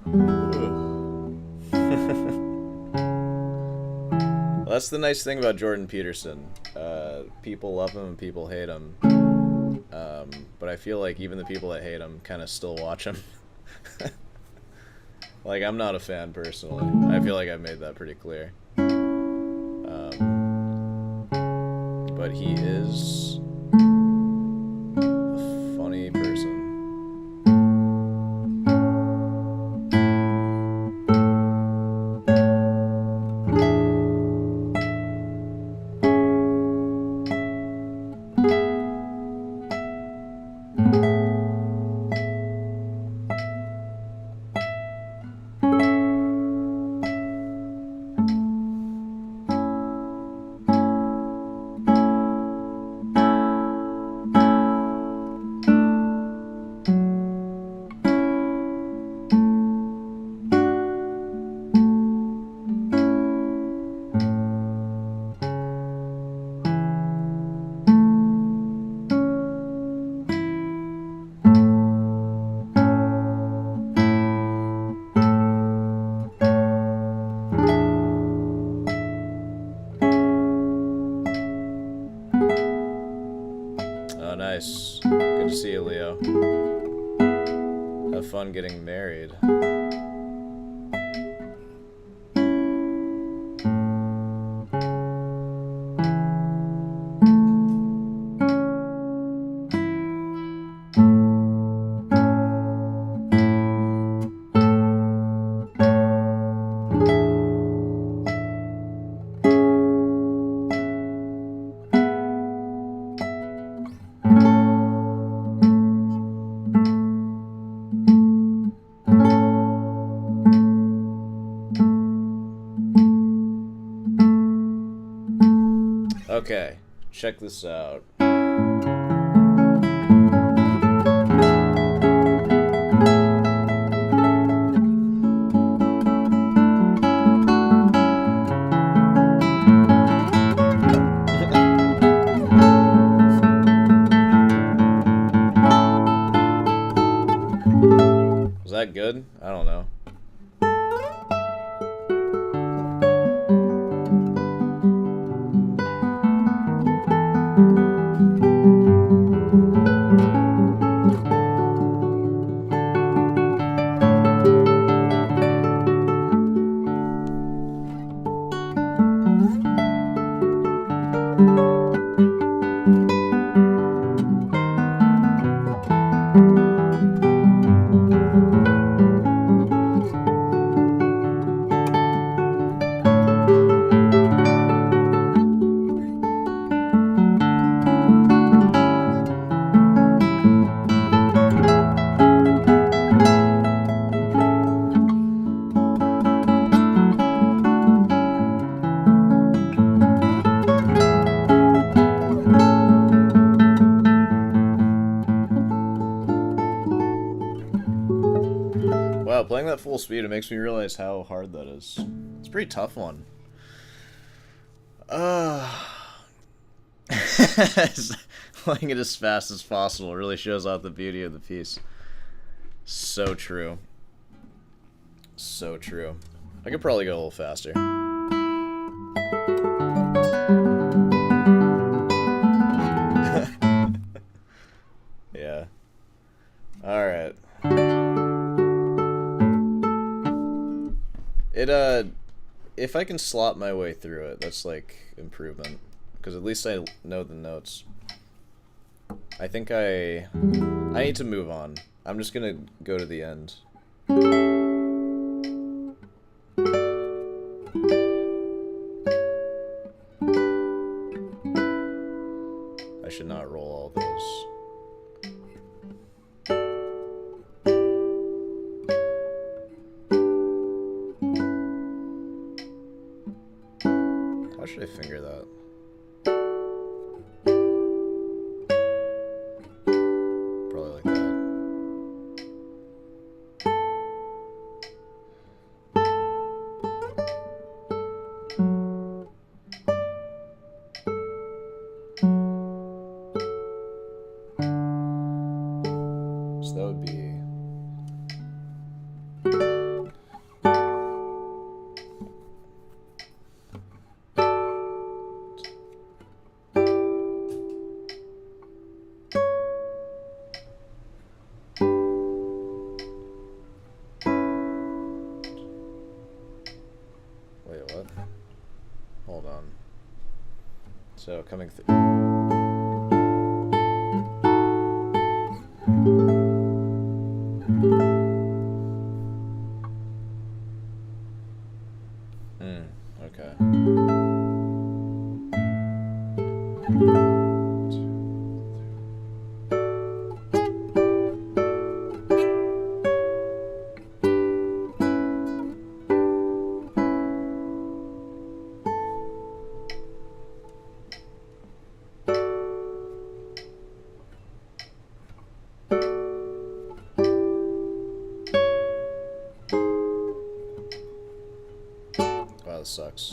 Well, that's the nice thing about Jordan Peterson. People love him and people hate him. But I feel like even the people that hate him kind of still watch him. Like, I'm not a fan personally. I feel like I've made that pretty clear. But he is a funny person. Nice. Good to see you, Leo. Have fun getting married. Okay, check this out. Was that good? I don't know. full speed, it makes me realize how hard that is. It's a pretty tough one. Playing it as fast as possible really shows off the beauty of the piece. So true. So true. I could probably go a little faster. Yeah. Alright. If I can slot my way through it, that's like improvement. Because at least I know the notes. I think I need to move on. I'm just gonna go to the end. I should not roll all those. How should I finger that? Probably like that. So that would be... Wait, what? Hold on. So, coming through... Okay. Wow, this sucks.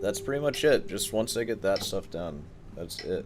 That's pretty much it. Just once I get that stuff done, that's it.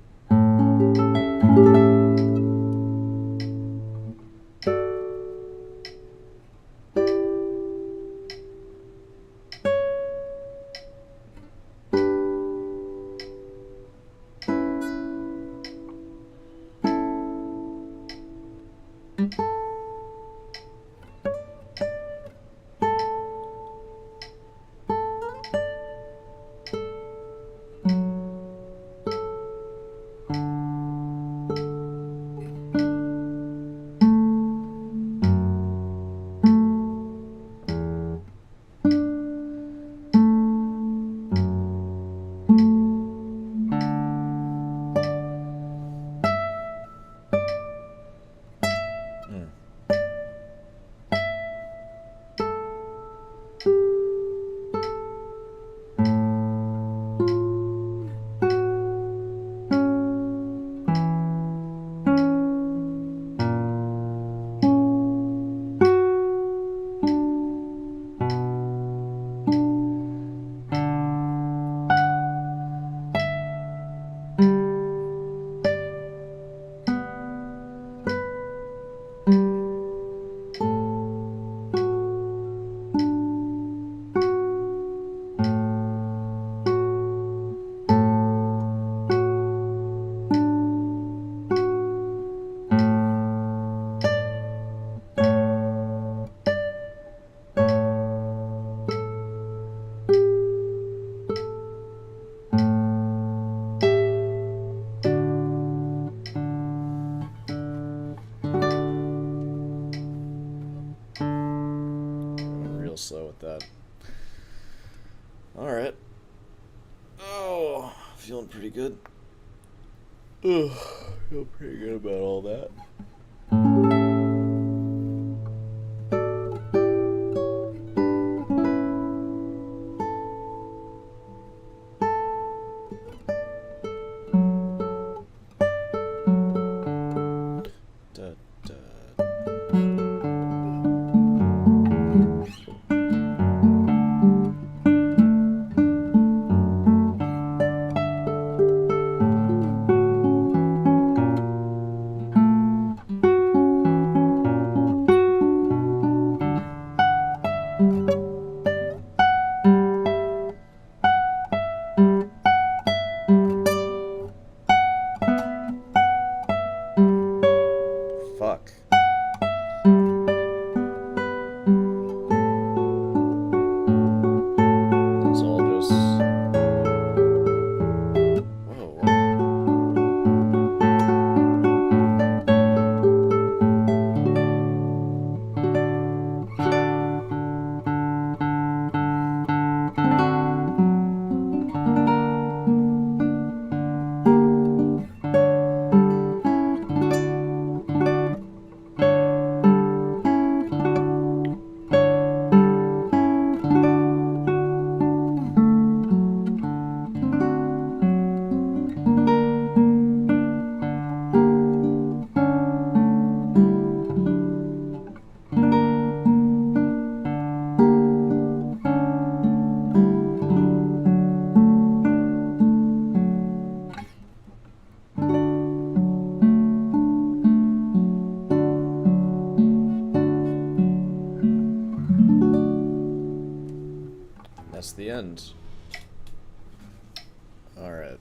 Slow with that. Alright. Oh, feeling pretty good. Ugh, feel pretty good about all that. Fuck. It's all just... Whoa. That's the end. Alright.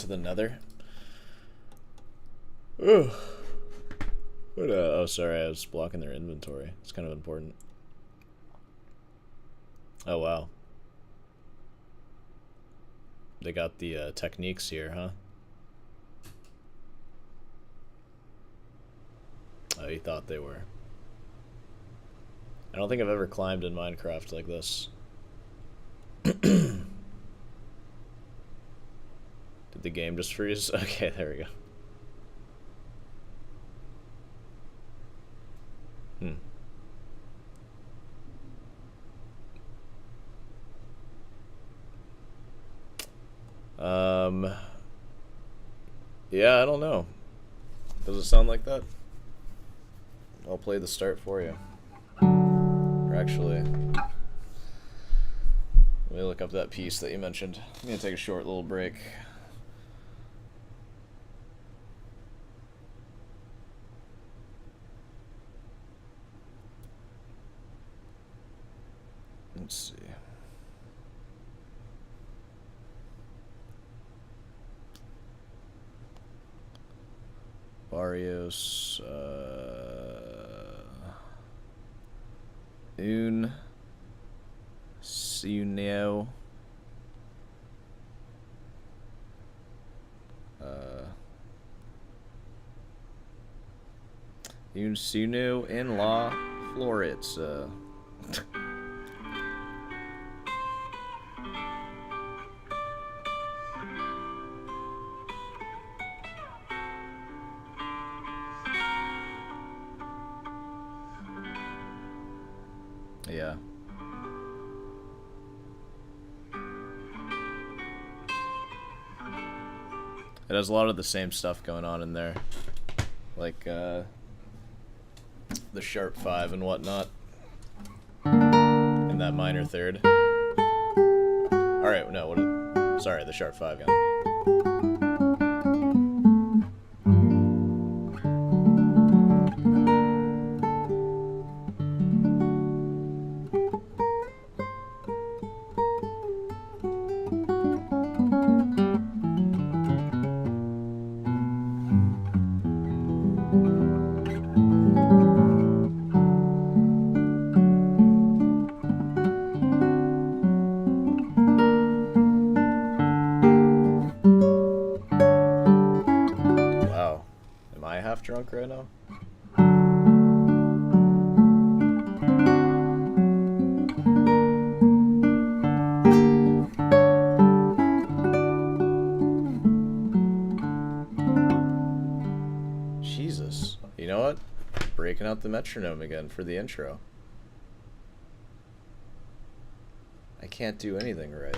to the nether. Ugh. What, oh, sorry, I was blocking their inventory. It's kind of important. Oh, wow. They got the techniques here, huh? Oh, you thought they were. I don't think I've ever climbed in Minecraft like this. Did the game just freeze? Okay, there we go. Yeah, I don't know. Does it sound like that? I'll play the start for you. Or actually, let me look up that piece that you mentioned. I'm gonna take a short little break. Let's see. Barrios, Un Suneo, Un Sunu in La Florets, yeah. It has a lot of the same stuff going on in there, like the sharp 5 and whatnot, and that minor third. All right, no, sorry, the sharp 5 again. Drunk right now? Jesus. You know what? Breaking out the metronome again for the intro. I can't do anything right.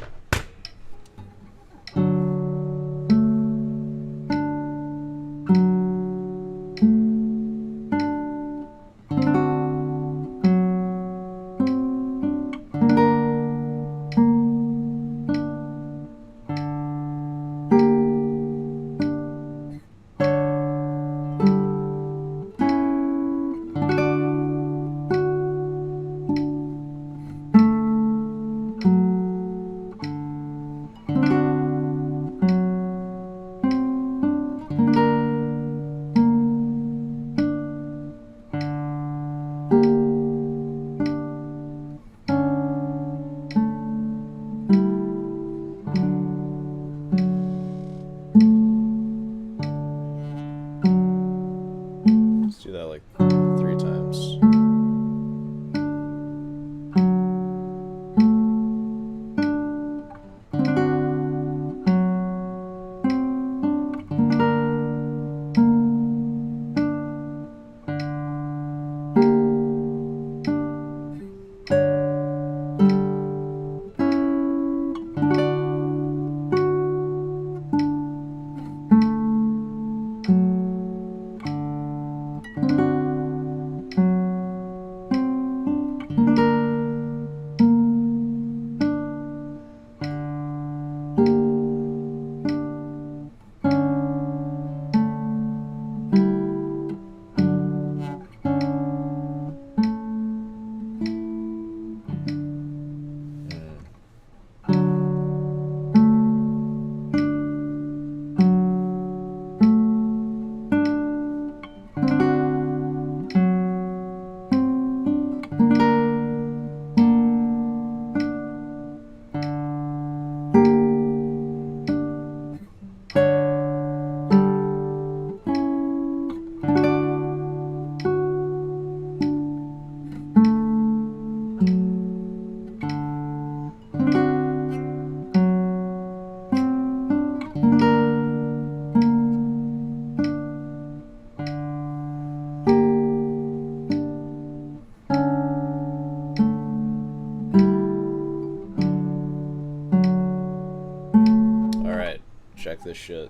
check this shit.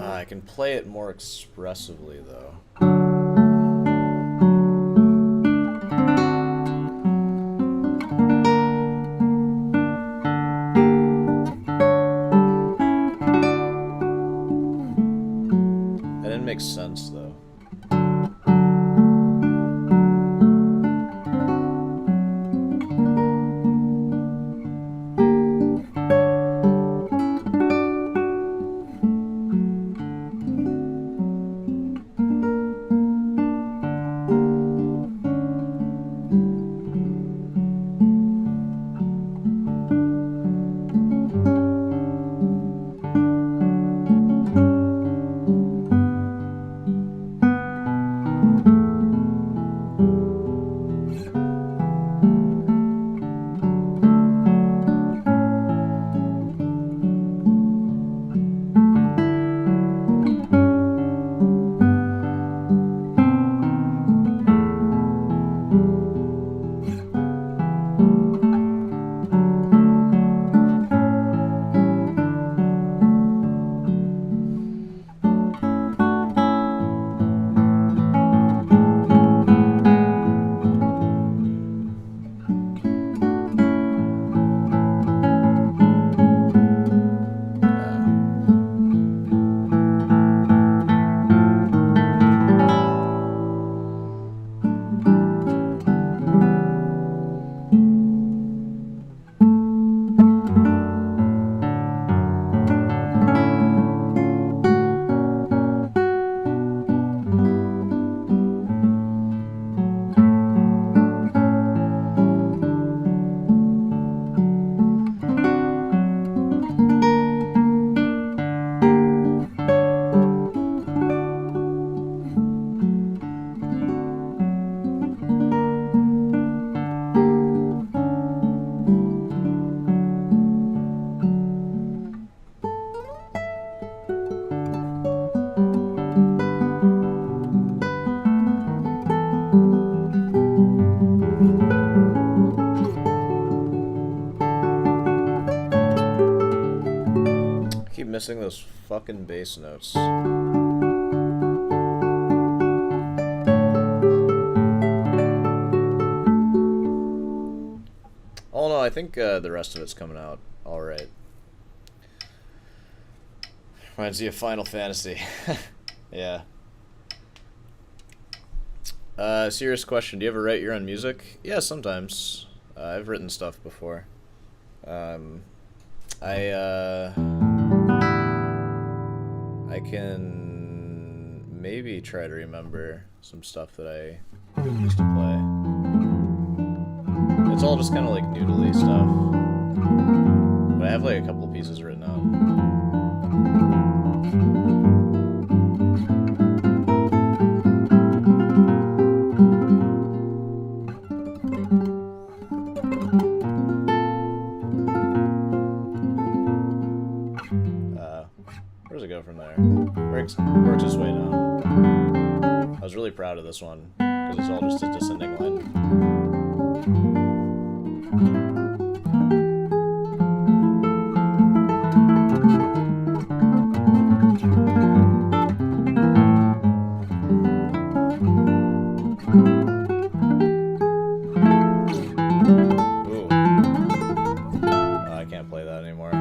I can play it more expressively, though. That didn't make sense, though. Missing those fucking bass notes. Oh no, I think the rest of it's coming out alright. Reminds me of Final Fantasy. Yeah. Serious question, do you ever write your own music? Yeah, sometimes. I've written stuff before. I can maybe try to remember some stuff that I used to play. It's all just kind of like noodly stuff. But I have like a couple pieces written out. Where does it go from there? Works its way down. I was really proud of this one because it's all just a descending line. Ooh. Oh, I can't play that anymore.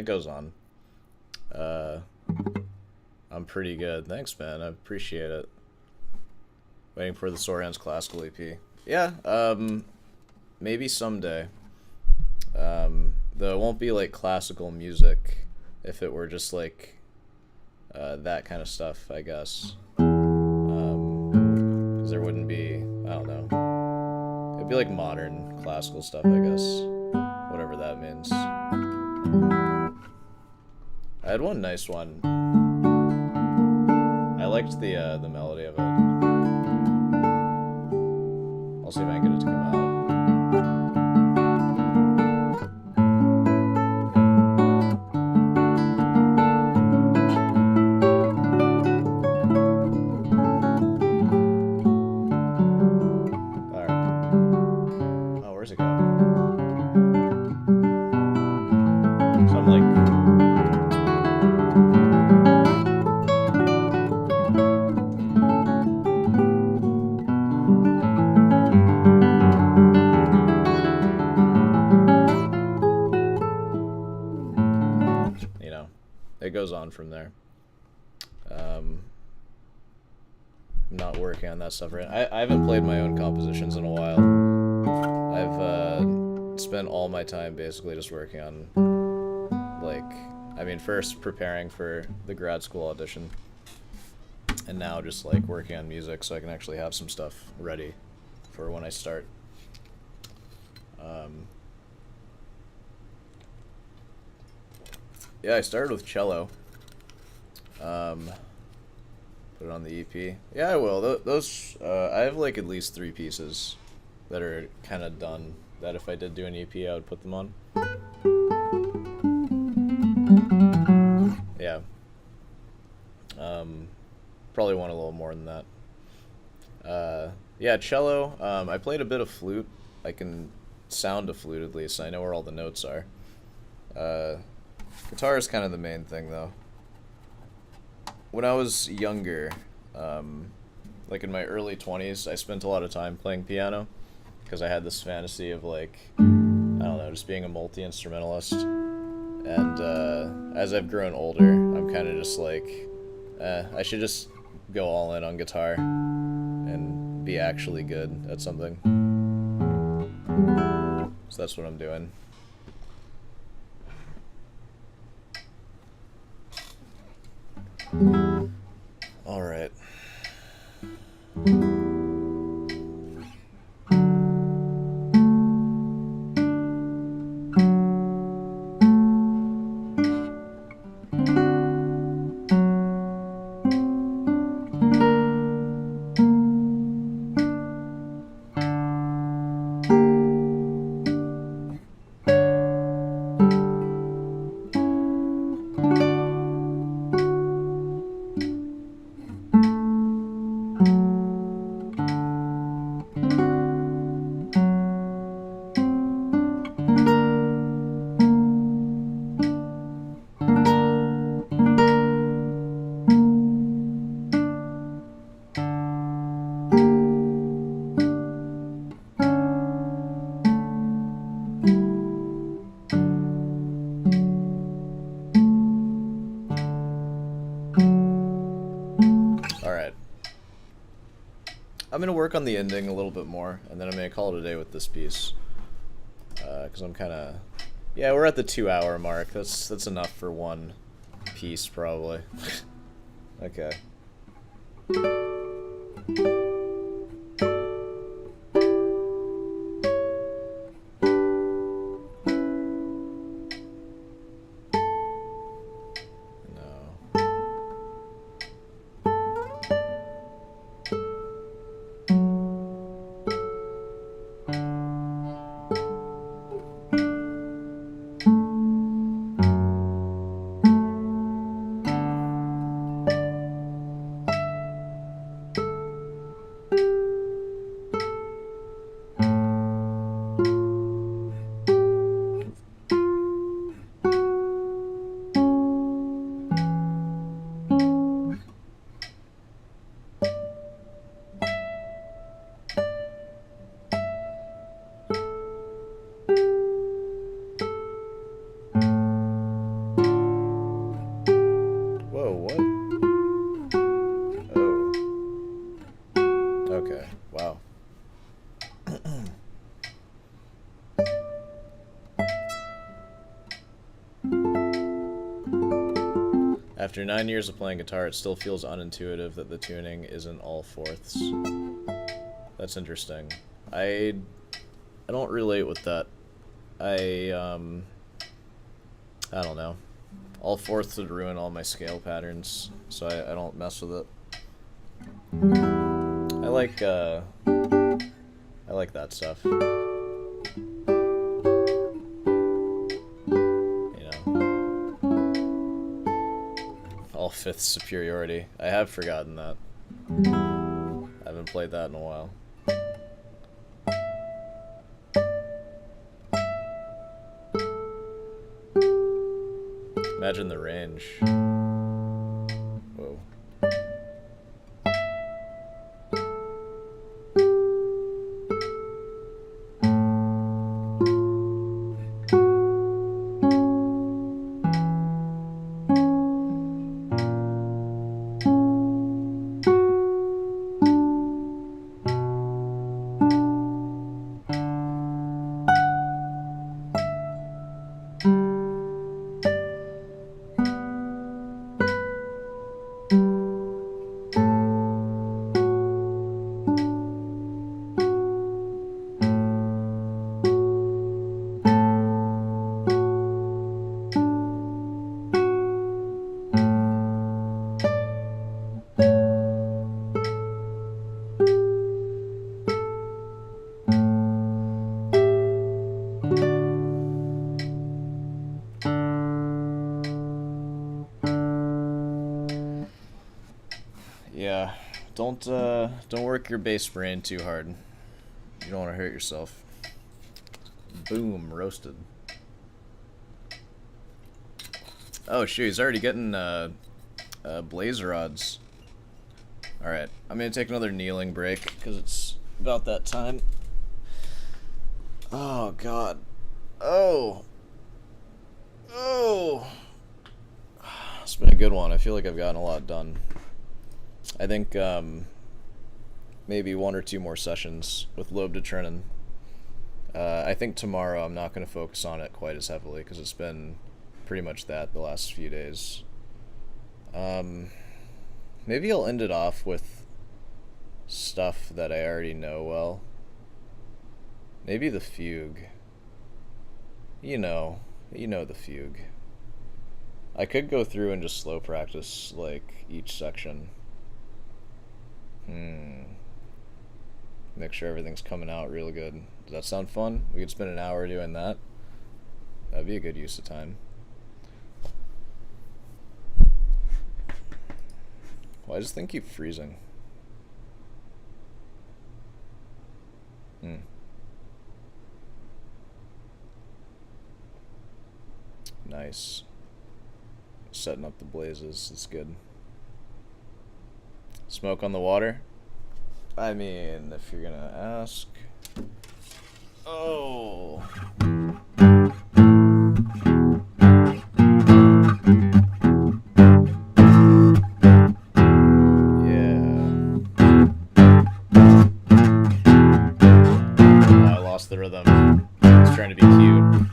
goes on. I'm pretty good. Thanks, man. I appreciate it. Waiting for the Sor Hands classical EP. Yeah, maybe someday. Though it won't be like classical music if it were just like that kind of stuff, I guess. Because there wouldn't be, I don't know. It'd be like modern classical stuff, I guess. Whatever that means. I had one nice one. I liked the melody of it. I'll see if I can get it to come out. It goes on from there. I'm not working on that stuff right now. I haven't played my own compositions in a while. I've spent all my time basically just working on, like, I mean, first preparing for the grad school audition, and now just like working on music so I can actually have some stuff ready for when I start. Yeah, I started with cello. Put it on the EP. Yeah, I will. Those I have like at least 3 pieces that are kind of done. That if I did do an EP, I would put them on. Yeah. Probably want a little more than that. Yeah, cello. I played a bit of flute. I can sound a flute at least. I know where all the notes are. Guitar is kind of the main thing, though. When I was younger, like in my early 20s, I spent a lot of time playing piano because I had this fantasy of, like, I don't know, just being a multi-instrumentalist. And as I've grown older, I'm kind of just like, I should just go all in on guitar and be actually good at something. So that's what I'm doing. All right. I'm going to work on the ending a little bit more, and then I'm going to call it a day with this piece. Because I'm kind of... Yeah, we're at the 2-hour mark. That's enough for one piece, probably. Okay. After 9 years of playing guitar, it still feels unintuitive that the tuning isn't all fourths. That's interesting. I don't relate with that. I don't know. All fourths would ruin all my scale patterns, so I don't mess with it. I like that stuff. All fifth superiority. I have forgotten that. I haven't played that in a while. Imagine the range. Whoa. Yeah, don't work your bass brain too hard. You don't want to hurt yourself. Boom, roasted. Oh shoot, he's already getting blaze rods. Alright, I'm gonna take another kneeling break because it's about that time. Oh god. Oh. It's been a good one. I feel like I've gotten a lot done. I think maybe 1 or 2 more sessions with Lobe de Trinnen. I think tomorrow I'm not going to focus on it quite as heavily because it's been pretty much that the last few days. Maybe I'll end it off with stuff that I already know well. Maybe the fugue. You know the fugue. I could go through and just slow practice like each section. Make sure everything's coming out real good. Does that sound fun? We could spend an hour doing that. That'd be a good use of time. Why does this thing keep freezing? Nice. Setting up the blazes. It's good. Smoke on the water? I mean, if you're gonna ask. Oh. Yeah. Oh, I lost the rhythm. I was trying to be cute.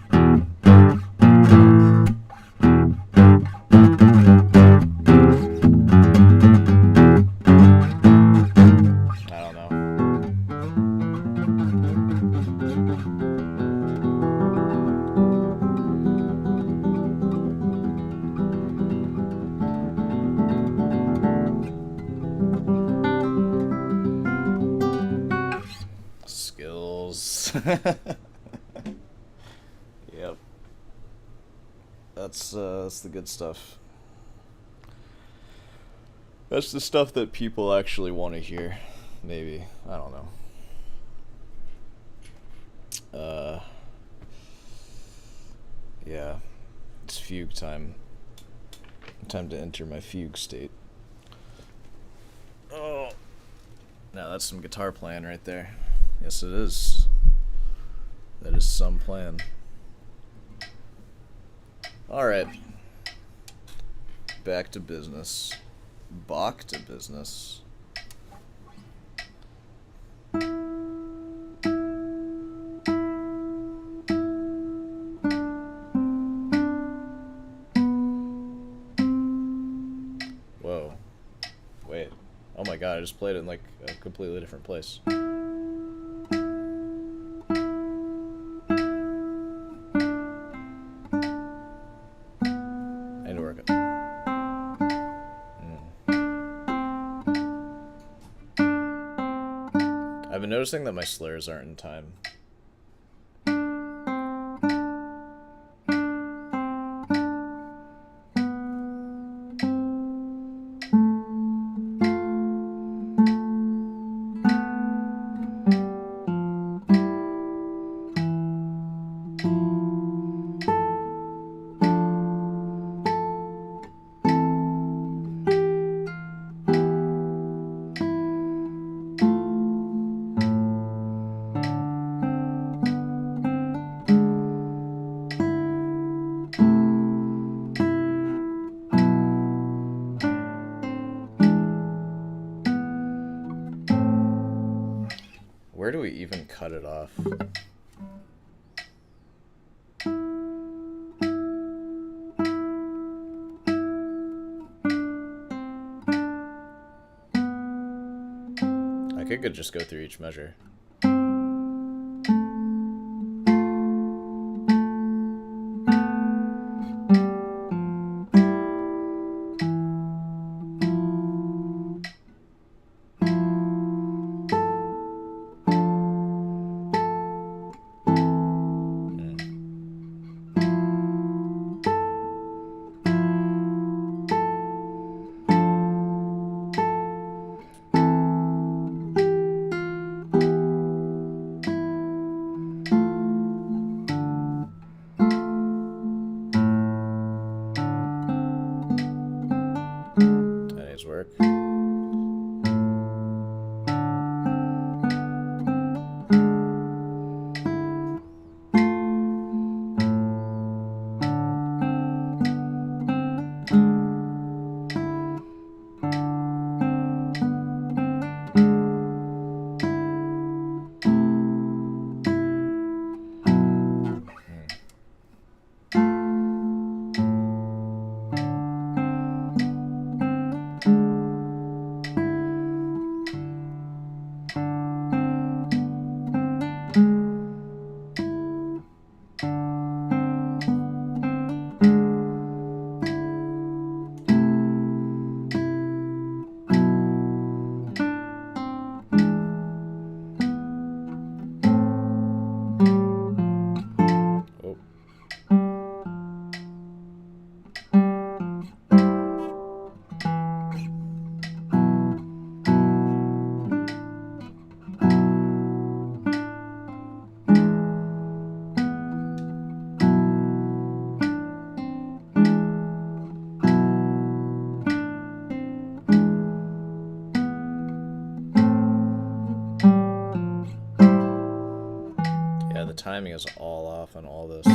Yep. That's the good stuff. That's the stuff that people actually want to hear. Maybe. I don't know. Yeah. It's fugue time. Time to enter my fugue state. Oh. Now that's some guitar playing right there. Yes, it is. That is some plan. Alright. Back to business. Bach to business. god, I just played it in like a completely different place. I need to work it. I've been noticing that my slurs aren't in time. Where do we even cut it off? I could just go through each measure. Work. The timing is all off on all this.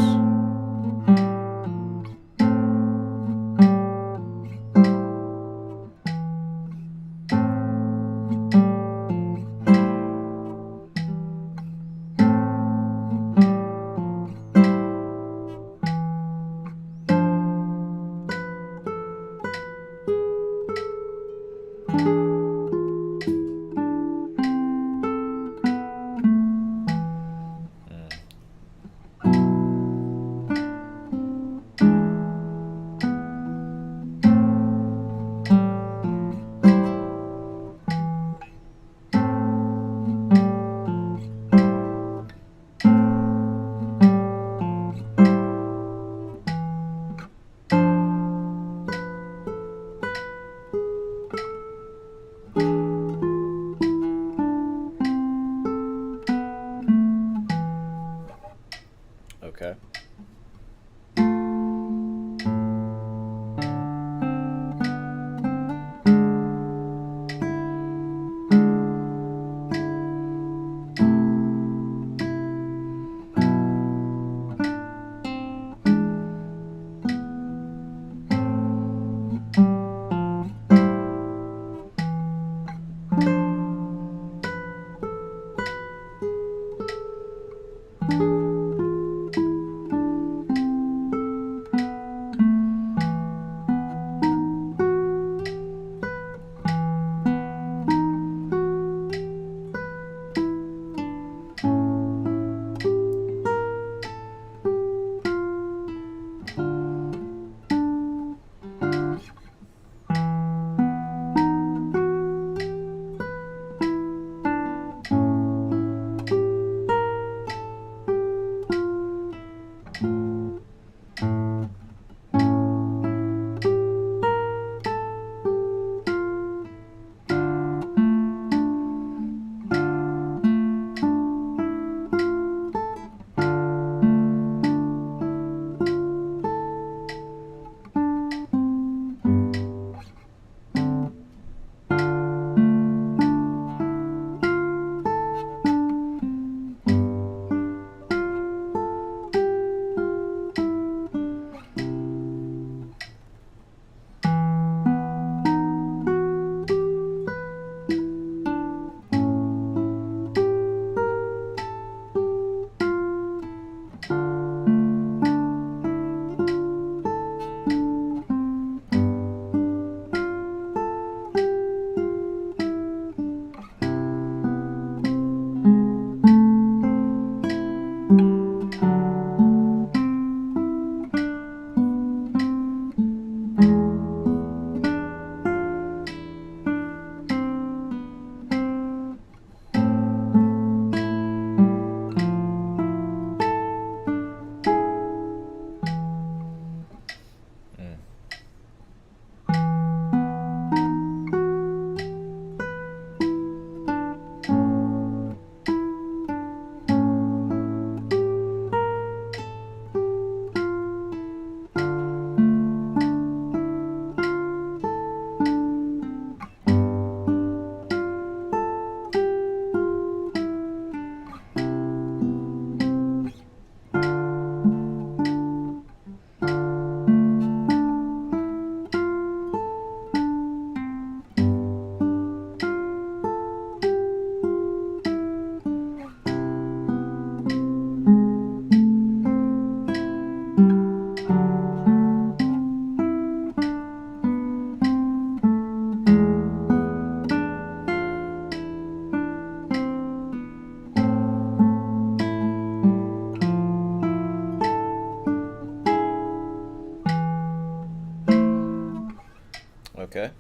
Okay.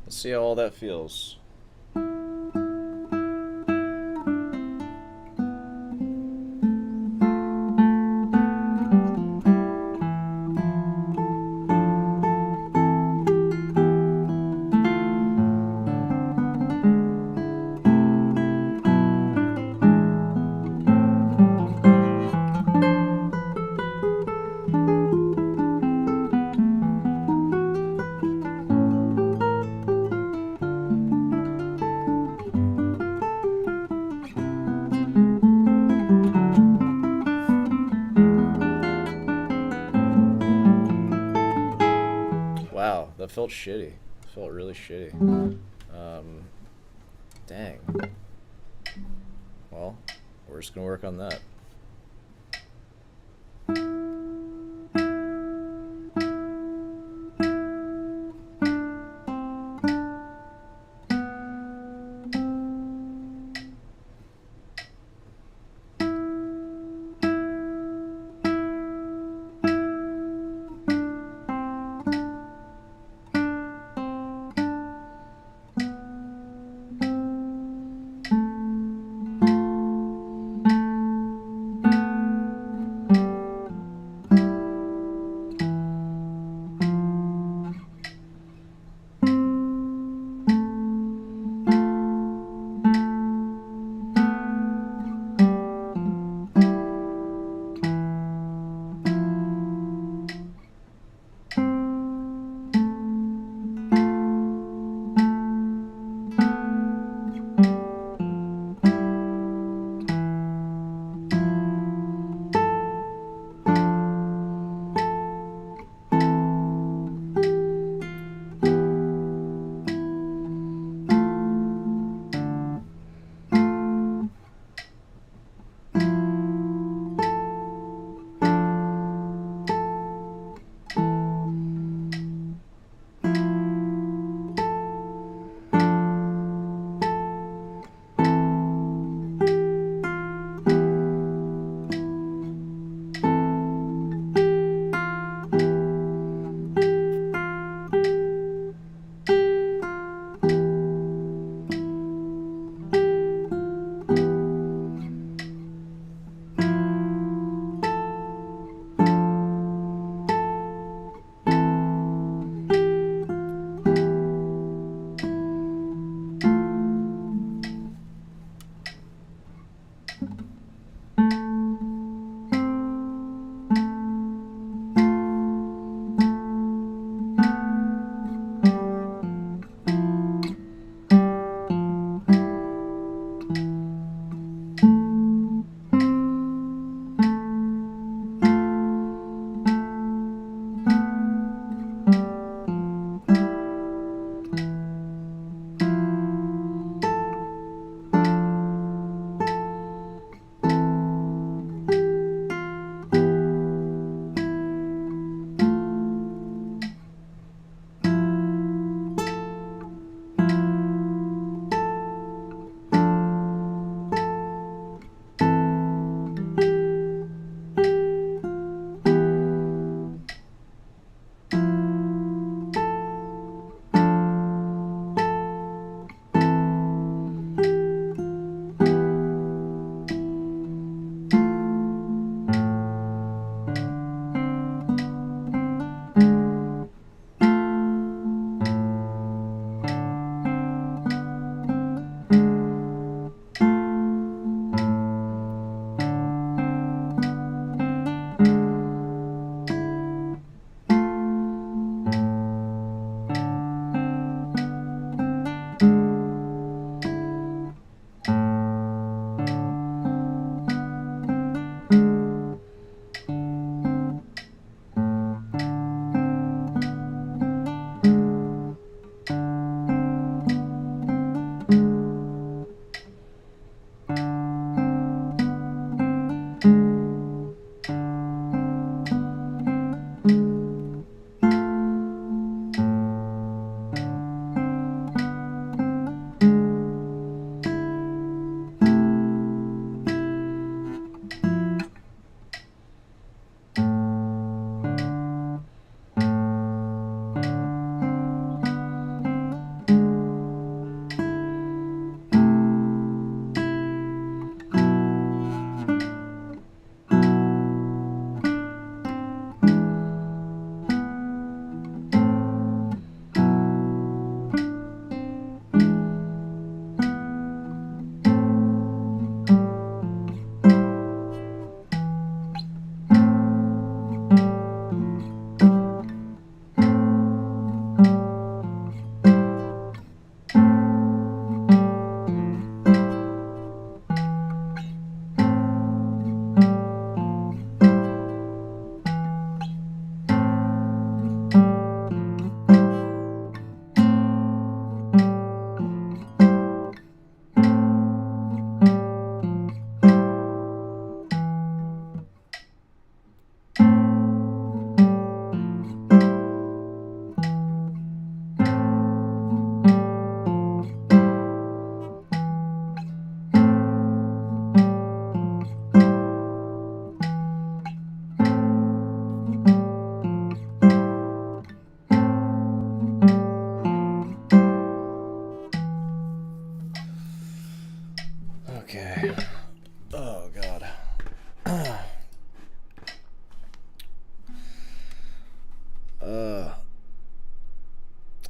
Let's see how all that feels. Wow, that felt shitty. It felt really shitty. Dang. Well, we're just gonna work on that.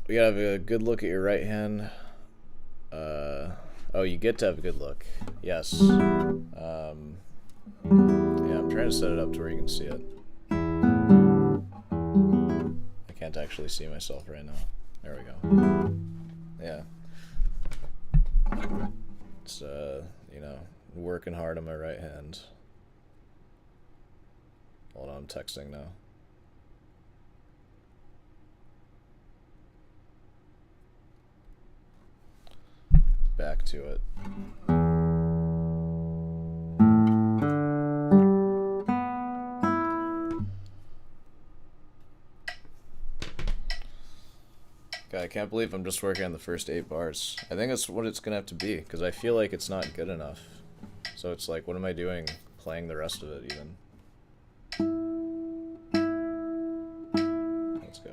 We gotta have a good look at your right hand. Oh, you get to have a good look. Yes. Yeah, I'm trying to set it up to where you can see it. I can't actually see myself right now. There we go. Yeah. It's, you know, working hard on my right hand. Hold on, I'm texting now. Back to it. God, I can't believe I'm just working on the first 8 bars. I think that's what it's gonna have to be, because I feel like it's not good enough. So it's like, what am I doing playing the rest of it even? Let's go.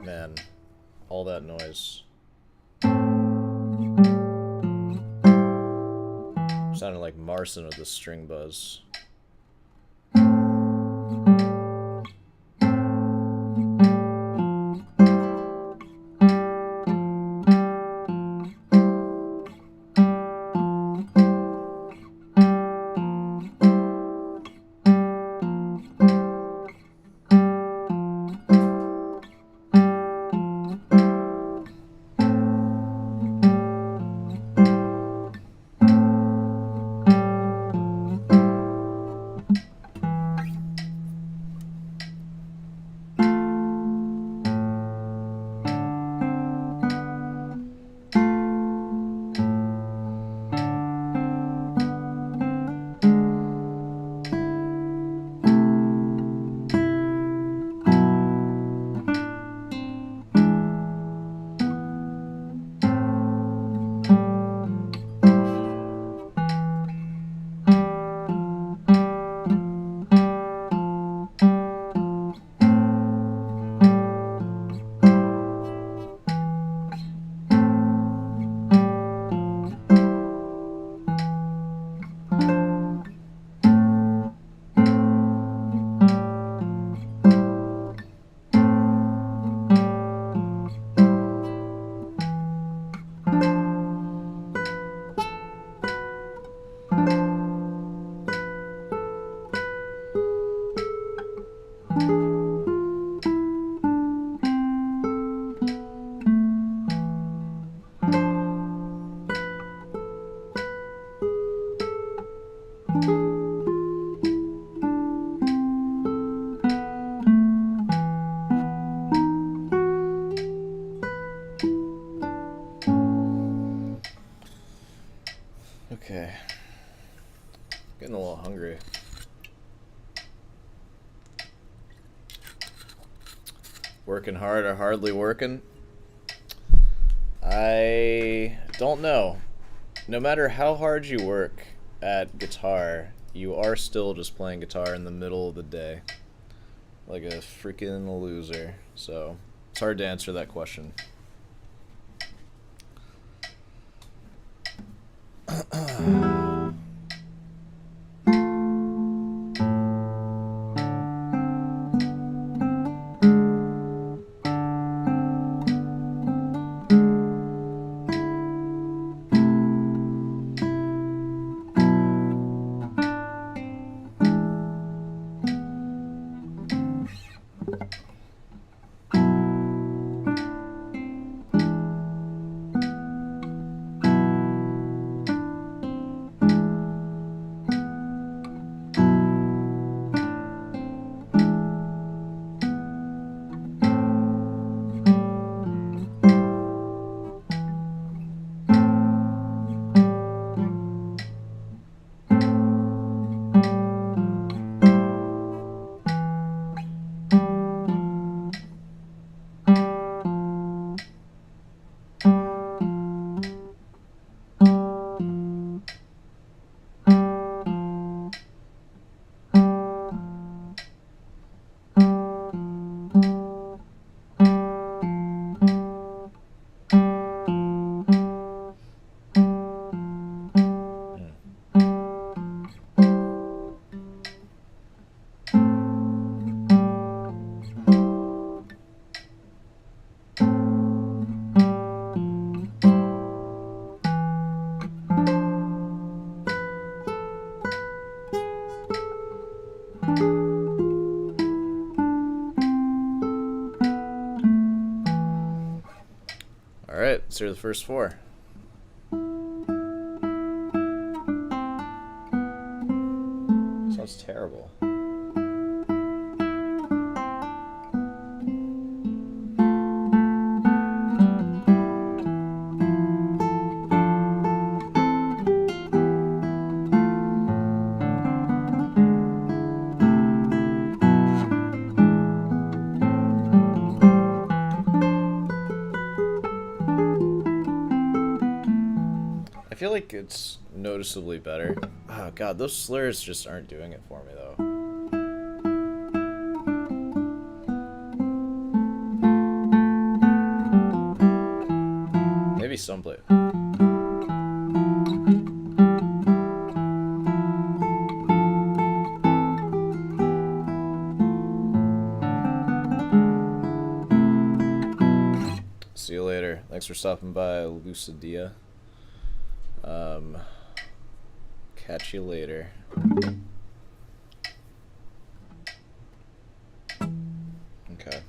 Man, all that noise. Sounded like Marson with the string buzz. Okay. Getting a little hungry. Working hard or hardly working? I don't know. No matter how hard you work at guitar, you are still just playing guitar in the middle of the day. Like a freaking loser. So, it's hard to answer that question. Let's hear the first four. Sounds terrible. I feel like it's noticeably better. Oh god, those slurs just aren't doing it for me though. Maybe some play. See you later. Thanks for stopping by, Lucidia. Catch you later. Okay.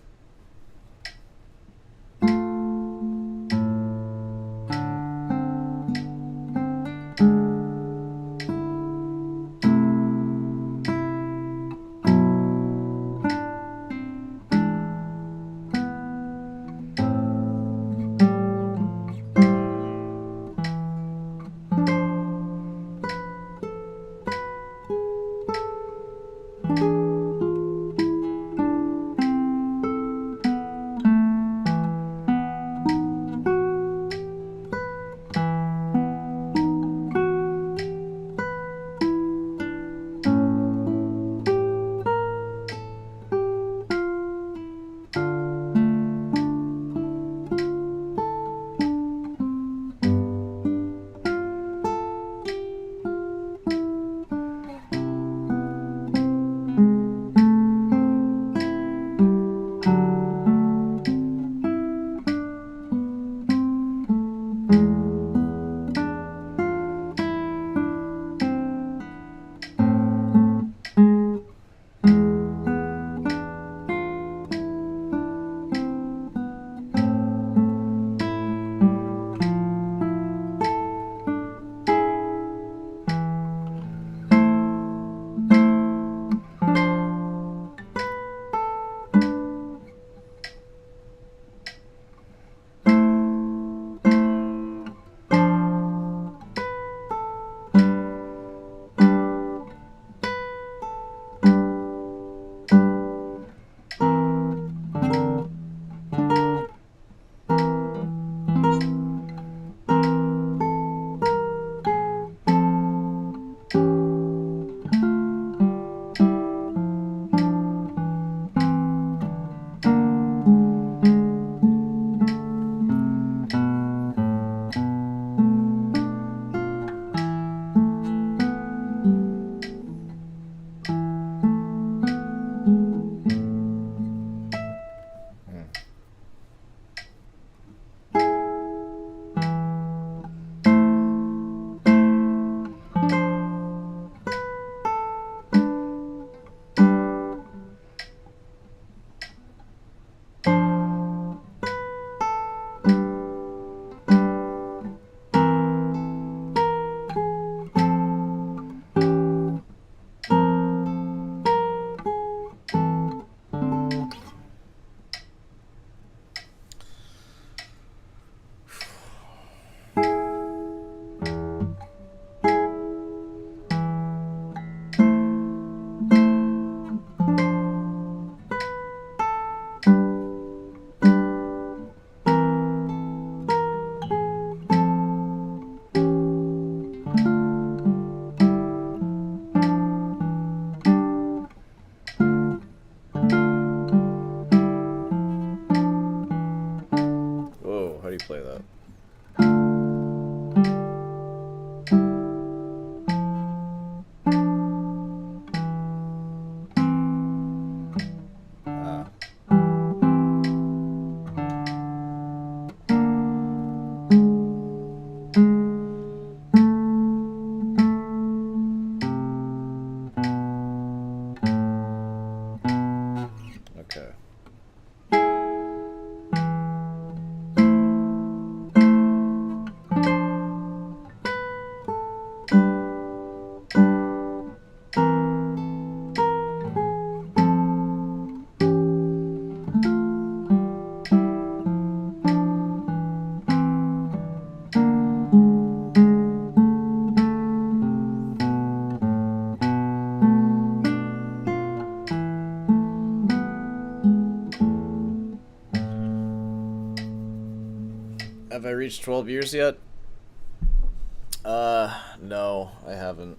reached 12 years yet? No, I haven't.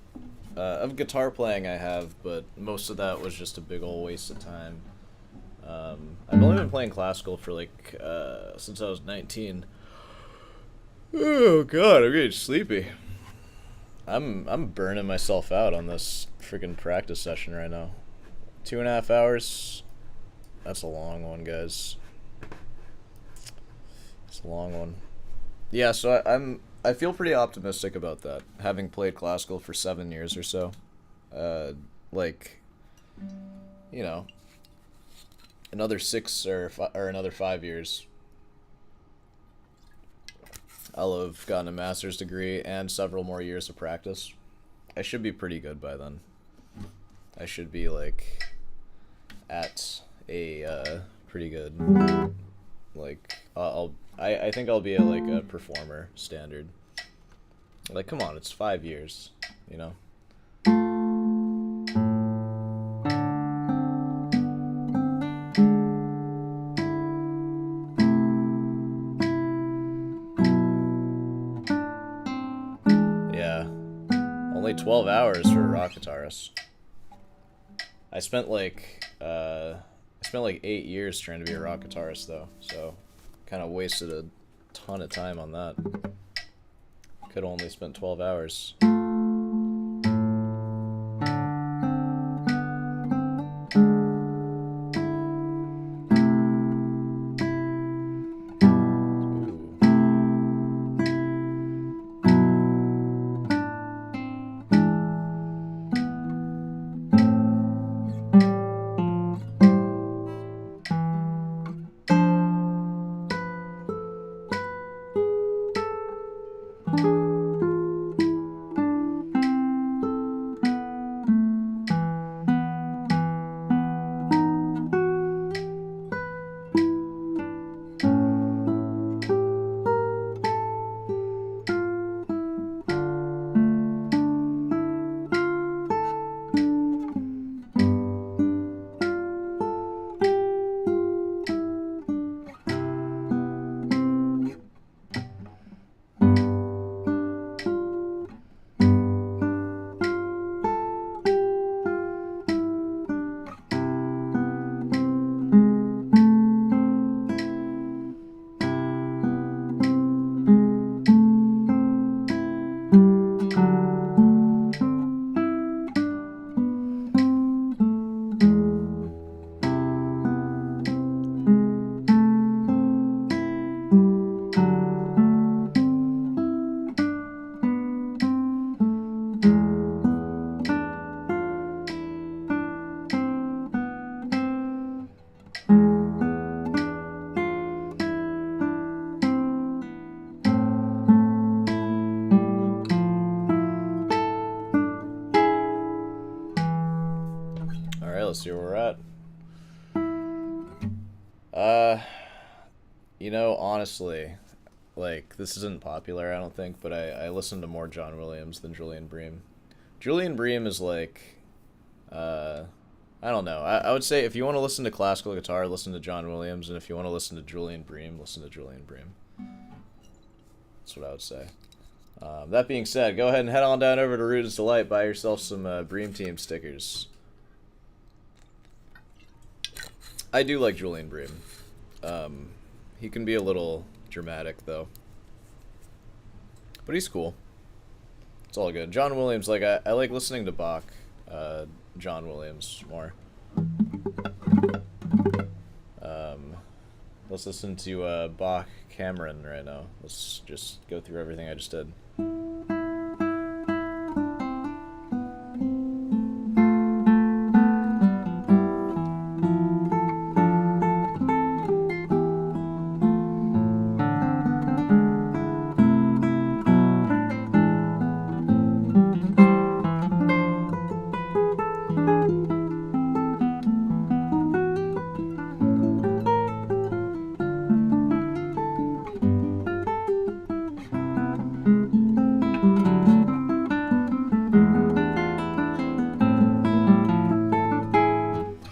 Of guitar playing I have, but most of that was just a big ol' waste of time. I've only been playing classical for like, since I was 19. Oh god, I'm getting sleepy. I'm burning myself out on this freaking practice session right now. 2.5 hours. That's a long one, guys. It's a long one. Yeah, so I feel pretty optimistic about that, having played classical for 7 years or so. Like, you know, another 6 or another 5 years, I'll have gotten a master's degree and several more years of practice. I should be pretty good by then. I should be like at a pretty good, like I think I'll be at like a performer standard. Like, come on, it's 5 years, you know. Yeah, only 12 hours for a rock guitarist. I spent like 8 years trying to be a rock guitarist though, so kind of wasted a ton of time on that. Could have only spent 12 hours. Let's see where we're at. You know, honestly, like, this isn't popular, I don't think, but I listen to more John Williams than Julian Bream. Julian Bream is like, I don't know. I would say if you want to listen to classical guitar, listen to John Williams, and if you want to listen to Julian Bream, listen to Julian Bream. That's what I would say. That being said, go ahead and head on down over to Rude's Delight, buy yourself some Bream Team stickers. I do like Julian Bream. He can be a little dramatic, though. But he's cool. It's all good. John Williams, like, I like listening to Bach, John Williams more. Let's listen to Bach Cameron right now. Let's just go through everything I just did.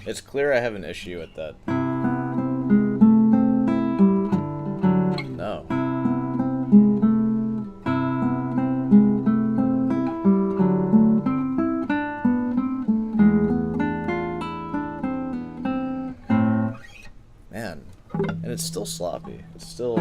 It's clear I have an issue with that. No. it's still sloppy. It's still...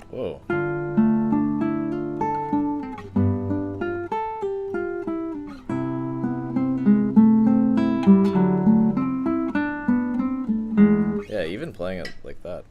Whoa. Yeah, even playing it like that.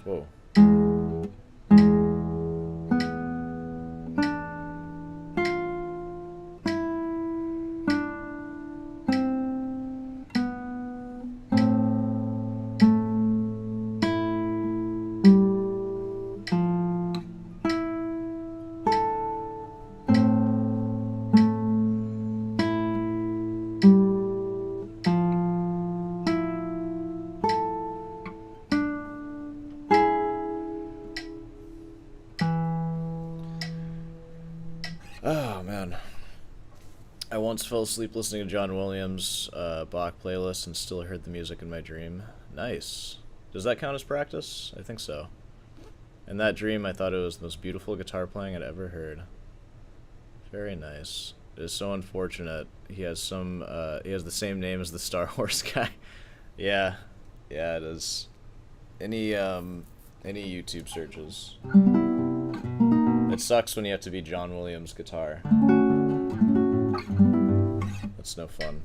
Whoa. Oh, man. I once fell asleep listening to John Williams' Bach playlist and still heard the music in my dream. Nice. Does that count as practice? I think so. In that dream, I thought it was the most beautiful guitar playing I'd ever heard. Very nice. It is so unfortunate. He has the same name as the Star Wars guy. Yeah. Yeah, it is. Any YouTube searches. It sucks when you have to be John Williams' guitar. That's no fun.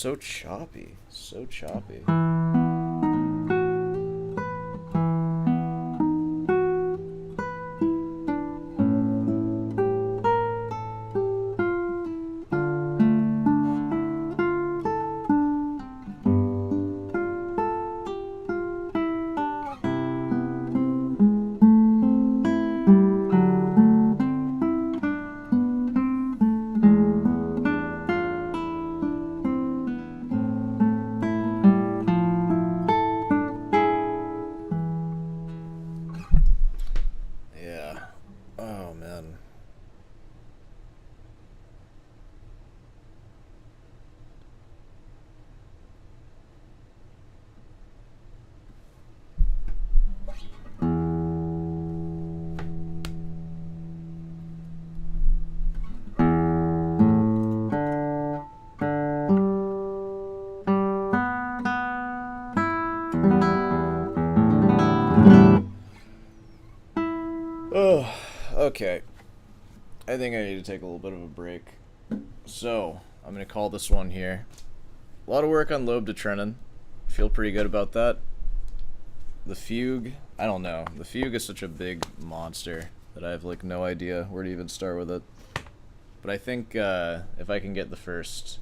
so choppy. So choppy. Yeah. Oh, man. Oh, okay. I think I need to take a little bit of a break. So, I'm going to call this one here. A lot of work on lobe de Trennen. Feel pretty good about that. The fugue, I don't know. The fugue is such a big monster that I have like no idea where to even start with it. But I think if I can get the first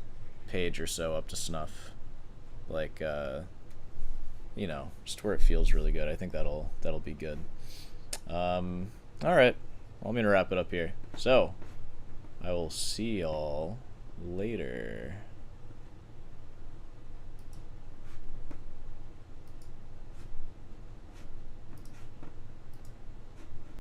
page or so up to snuff, like you know, just where it feels really good, I think that'll be good. All right, well, I'm gonna wrap it up here. So I will see y'all later.